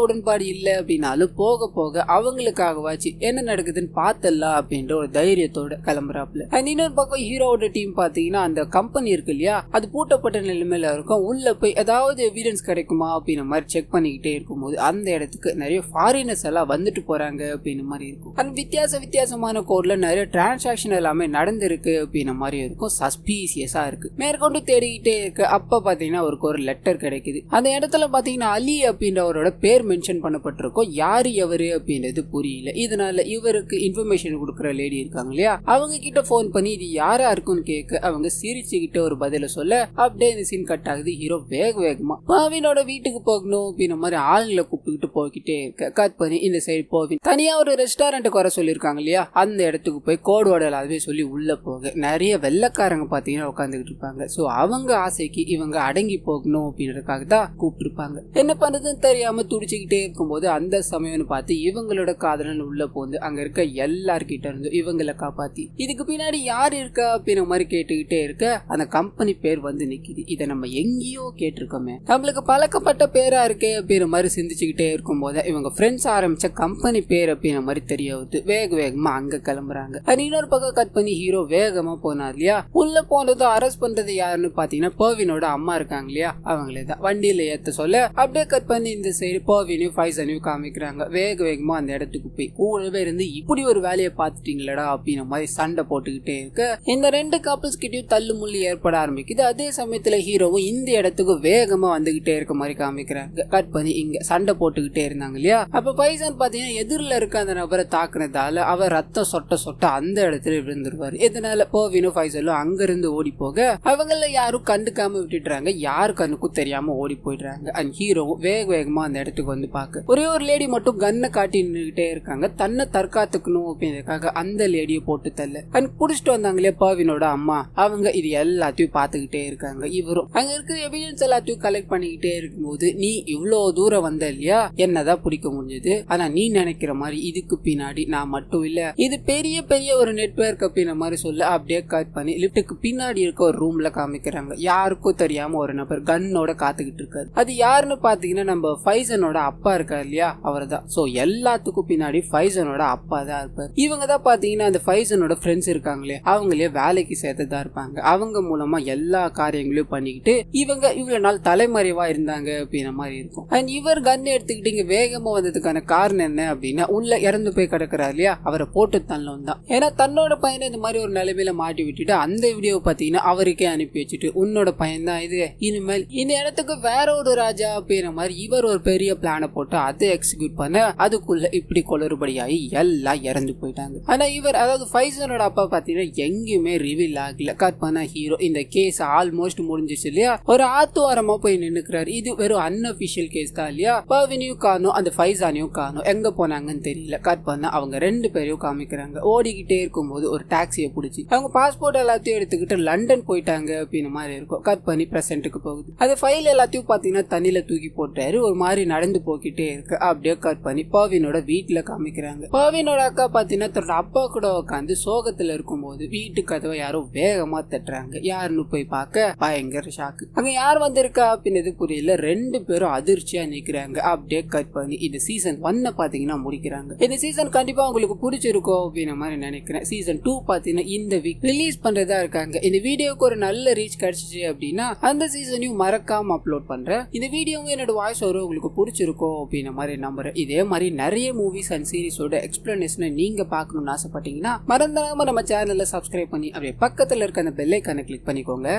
உடன்பாடு இல்ல அப்படின்னாலும் போக போக அவங்களுக்காகவாச்சு என்ன நடக்குதுன்னு பார்த்தலாம் அப்படின்ற ஒரு தைரியத்தோட கிளம்புறாப்ல. அண்ட் இன்னொரு பக்கம் ஹீரோவோட டீம் பாத்தீங்கன்னா அந்த கம்பெனி இருக்கு இல்லையா, அது பூட்டப்பட்ட நிலைமையில இருக்கும். உள்ள போய் ஏதாவது எவிடன்ஸ் கிடைக்குமா அப்படின்ற மாதிரி செக் பண்ணிக்கிட்டே இருக்கும்போது அந்த இடத்துக்கு நிறைய ஃபாரினர்ஸ் எல்லாம் வந்துட்டு போறாங்க அப்படின்னு மாதிரி இருக்கும். அந்த வித்தியாசமான கோட்ல நிறைய டிரான்சாக்ஷன் எல்லாமே நடந்திருக்கு அப்படின்ற மாதிரி இருக்கும். சஸ்பீசியஸா இருக்கு. மேற்கொண்டு தேடிக்கிட்டே இருக்கு. அப்ப பாத்தீங்கன்னா ஒரு லெட்டர் கிடைக்குது. அந்த இடத்துல பாத்தீங்கன்னா அலி அப்படின்றவரோட பேர் மென்ஷன் பண்ணப்பட்டிருக்கும். யாரு எவரு அப்படின்றது புரியல. இதனால இவருக்கு இன்ஃபர்மேஷன் கொடுக்குற லேடி இருக்காங்க இல்லையா, அவங்க கிட்ட போன் பண்ணி இது யாரா இருக்குன்னு கேட்க அவங்க சிரிச்சுக்கிட்ட ஒரு பதில சொல்ல அப்படியே இந்த சீன் கட் ஆகுது. ஹீரோ வேகமா பவினோட வீட்டுக்கு போகணும் அப்படின்ற மாதிரி ஆளுங்களை கூப்பிட்டுக்கிட்டு போய்கிட்டே இருக்க கட் பண்ணி இந்த சைடு பவின் தனியா ஒரு ரெஸ்டாரண்ட்டுக்கு வர சொல்லியிருக்காங்க இல்லையா, அந்த இடத்துக்கு போய் கோடு வேர்டு எல்லாமே சொல்லி உள்ள போக நிறைய வெள்ளைக்காரங்க பாத்தீங்கன்னா உட்காந்துக்கிட்டு இருப்பாங்க. சோ அவங்க ஆசைக்கு இவங்க அடங்கி போகணும் அப்படின்றதுக்காக தான் கூப்பிட்டுருப்பாங்க. என்ன பண்றதுன்னு தெரியாம துடிச்சுக்கிட்டே இருக்கும்போது அந்த சமயம்னு பார்த்து இவங்களோட காதலன் உள்ள போந்து அங்க இருக்க எல்லார்கிட்ட இருந்து இவங்களை காப்பாத்தி இதுக்கு பின்னாடி யார் இருக்கா அப்படின்ற மாதிரி கேட்டுக்கிட்டே இருக்க அந்த கம்பெனி பேர் வந்து நிக்குது. இதை நம்ம எங்கேயோ கேட்டிருக்கோமே, நம்மளுக்கு பழக்கப்பட்ட பேரா இருக்கே அப்படின்ற மாதிரி சிந்திச்சுக்கிட்டே இருக்கும் போது இவங்க ஃப்ரெண்ட்ஸ் ஆரம்பிச்ச கம்பெனி பேர் அப்படின்ற மாதிரி தெரிய வருது. வேகமா அங்க கிளம்புறாங்க. இன்னொரு பக்கம் கட் பண்ணி ஹீரோ வேகமா போனார் இல்லையா, உள்ள போனது அரெஸ்ட் பண்றது யாருன்னு பாத்தீங்கன்னா பர்வீனோட அம்மா இருக்காங்க இல்லையா, அவங்களே தான் வண்டியில ஏத்த சொல்ல அப்படியே கட் பண்ணி இந்த சைடு பர்வீனையும் ஃபைசனையும் காமிக்கிறாங்க. வேகமா அந்த இடத்துக்கு போய் கூடவே இருந்து இப்படி ஒரு வேலையை பார்த்துட்டீங்களடா அப்படின்ற மாதிரி சண்டை போட்டுக்கிட்டே இருக்க இந்த ரெண்டு கப்பல்ஸ் கிட்டயும் தள்ளு முள்ளு ஏற்பட ஆரம்பிக்குது. அதே சமயத்துல ஹீரோவும் இந்த இடத்துக்கு வேகமா வந்துகிட்டே இருக்க மாதிரி காமிக்கிறாங்க. கட் பண்ணி இங்க சண்டை போட்டுக்கிட்டே இருந்தாங்க இல்லையா, அப்ப பைசன் பாத்தீங்கன்னா எதிரில இருக்க அந்த நபரை தாக்குனதால அவர் ரத்தம் சொட்ட அந்த இடத்துல விழுந்துருவாரு. இதனால பர்வீனும் ஃபைசலும் அங்க இருந்து ஓடி போக அவங்கள யாரும் கண்டுக்காம விட்டுடுறாங்க. யாரு கண்ணுக்கும் தெரியாம ஓடி போயிடுறாங்க. அண்ட் ஹீரோவும் வேகமா அந்த இடத்துக்கு வந்து பாக்க ஒரே ஒரு லேடி மட்டும் கண்ணை காட்டி நின்றுகிட்டே இருக்காங்க. தன்னை தற்காத்துக்கணும் அப்படின்றதுக்காக அந்த லேடியை போட்டு தள்ள அண்ட் புடிச்சிட்டு வந்தாங்களே பர்வீனோட அம்மா, அவங்க இது எல்லாத்தையும் பாத்துக்கிட்டே இருக்காங்க. இவரும் அங்க இருக்கிற எவிடன்ஸ் எல்லாத்தையும் கலெக்ட் பண்ணிக்கிட்டே இருக்கும்போது நீ இவ்வளவு தூரம் வந்த இல்லையா, என்னதான் பிடிக்க முடிஞ்சது, ஆனா நீ நினைக்கிற மாதிரி இதுக்கு பின்னாடி நான் மட்டும் இல்ல, இது பெரிய ஒரு நெட்வொர்க் அப்படின்ற மாதிரி சொல்ல அப்படியே கட் பண்ணி லிப்டுக்கு பின்னாடி இருக்க ஒரு ரூம்ல காமிக்கிறாங்க. யாருக்கும் தெரியாம ஒரு நபர் கன்னோட காத்துக்கிட்டு இருக்காரு. அது யாருன்னு பாத்தீங்கன்னா நம்ம ஃபைசனோட அப்பா இருக்காரு இல்லையா, அவர் தான். சோ எல்லாத்துக்கும் பின்னாடி ஃபைசனோட அப்பா தான் இருப்பாரு. இவங்க தான் பாத்தீங்கன்னா அந்த ஃபைசனோட ஃப்ரெண்ட்ஸ் இருக்காங்களே அவங்களே வேலைக்கு சேர்த்ததா இருப்பாங்க. அவங்க மூலமா எல்லா காரியங்களையும் பண்ணிக்கிட்டு இவங்க இவ்வளவு நாள் தலைமறைவா இருந்தாங்க அப்படின்ற மாதிரி இருக்கும். அண்ட் இவர் கன் எடுத்துக்கிட்டு இங்க வேகமா வந்ததுக்கான காரணம் என்ன அப்படின்னா உள்ள இறந்து போய் கிடக்குறாரு இல்லையா, அவரை போட்டு தள்ளணும் தான். ஏன்னா தன்னோட பையனை இந்த மாதிரி ஒரு நிலைமையில மாட்டி விட்டுட்டு அந்த வீடியோ பாத்தீங்கன்னா அவருக்கே அனுப்பி வச்சுட்டு உன்னோட பையன் தான் இது, இனிமேல் இந்த இடத்துக்கு வேற ஒரு ராஜா அப்படின்ற மாதிரி இவர் ஒரு பெரிய பிளான போட்டு அதை எக்ஸிக்யூட் பண்ண அதுக்குள்ள இப்படி குளறுபடியாகி எல்லாம் இறந்து போயிட்டாங்க. ஆனா இவர் அதாவது ஃபைசனோட அப்பா பாத்தீங்கன்னா எங்கேயுமே ரிவீல் ஆகல. கட் பண்ண ஹீரோ இந்த கேஸ் ஆல்மோஸ்ட் முடிஞ்சிச்சு இல்லையா, ஒரு ஆத்துவாரமா போய் நின்னுக்கிறாரு. இது வெறும் அன்அபிஷியல் கேஸ் தான் இல்லையா, பர்வீனையும் காணும் அந்த ஃபைசானையும் காணும், எங்க போனாங்கன்னு தெரியல. கட் பண்ண அவங்க ரெண்டு பேரையும் காமிக்கிறாங்க. ஓடிக்கிட்டே இருக்கும்போது ஒரு டாக்ஸியை பிடிச்சி அவங்க பாஸ்போர்ட் எல்லாத்தையும் எடுத்துக்கிட்டு லண்டன் போயிட்டாங்க அப்படின்னு மாதிரி இருக்கும். கட் பண்ணி பிரசன்ட்டுக்கு போகுது. அது ஃபைல் எல்லாத்தையும் பாத்தீங்கன்னா தண்ணியில தூக்கி போட்டாரு. ஒரு மாதிரி நடந்து போக்கிட்டே இருக்கு. அப்படியே கட் பண்ணி பர்வீனோட வீட்டுல காமிக்கிறாங்க. பர்வீனோட அக்கா பாத்தீங்கன்னா தன்னோட அப்பா கூட உட்காந்து சோகத்துல இருக்கும்போது வீட்டு கதவை யாரோ வேகமா தட்டுறாங்க. யாருன்னு போய் பார்க்க பயங்கர ஷாக்கு. அங்க யார் வந்திருக்கா அப்படின்னு புரியல. ரெண்டு பேரும் அதிர்ச்சியா நிக்கிறாங்க. அப்படியே கட் பண்ணி இந்த சீசன் 1 பாத்தீங்கன்னா முடிக்கிறாங்க. இந்த சீசன் கண்டிப்பா உங்களுக்கு பிடிச்சிருக்கும் அப்படின்னு மாதிரி நினைக்கிறேன். சீசன் 2 பாத்தீங்கன்னா இந்த வீக் ரிலீஸ் பண்றதா இருக்காங்க. இந்த வீடியோக்கு ஒரு நல்ல ரீச் கிடைச்சிச்சு அப்படின்னா அந்த சீசனையும் மறக்காம அப்லோட் பண்றேன். இந்த வீடியோவும் என்னோட வாய்ஸ் ஓவர் உங்களுக்கு பிடிச்சிருக்கும் அப்படின்னு மாதிரி நம்புறேன். இதே மாதிரி நிறைய மூவிஸ் அண்ட் சீரிஸோட எக்ஸ்பிளனேஷனை நீங்க பார்க்கணும்னு ஆசைப்பட்டீங்கன்னா மறந்துடாம நம்ம சேனல்ல சப்ஸ்கிரைப் பண்ணி அப்படியே பக்கத்துல இருக்க அந்த பெல் ஐகானை கிளிக் பண்ணிக்கோங்க.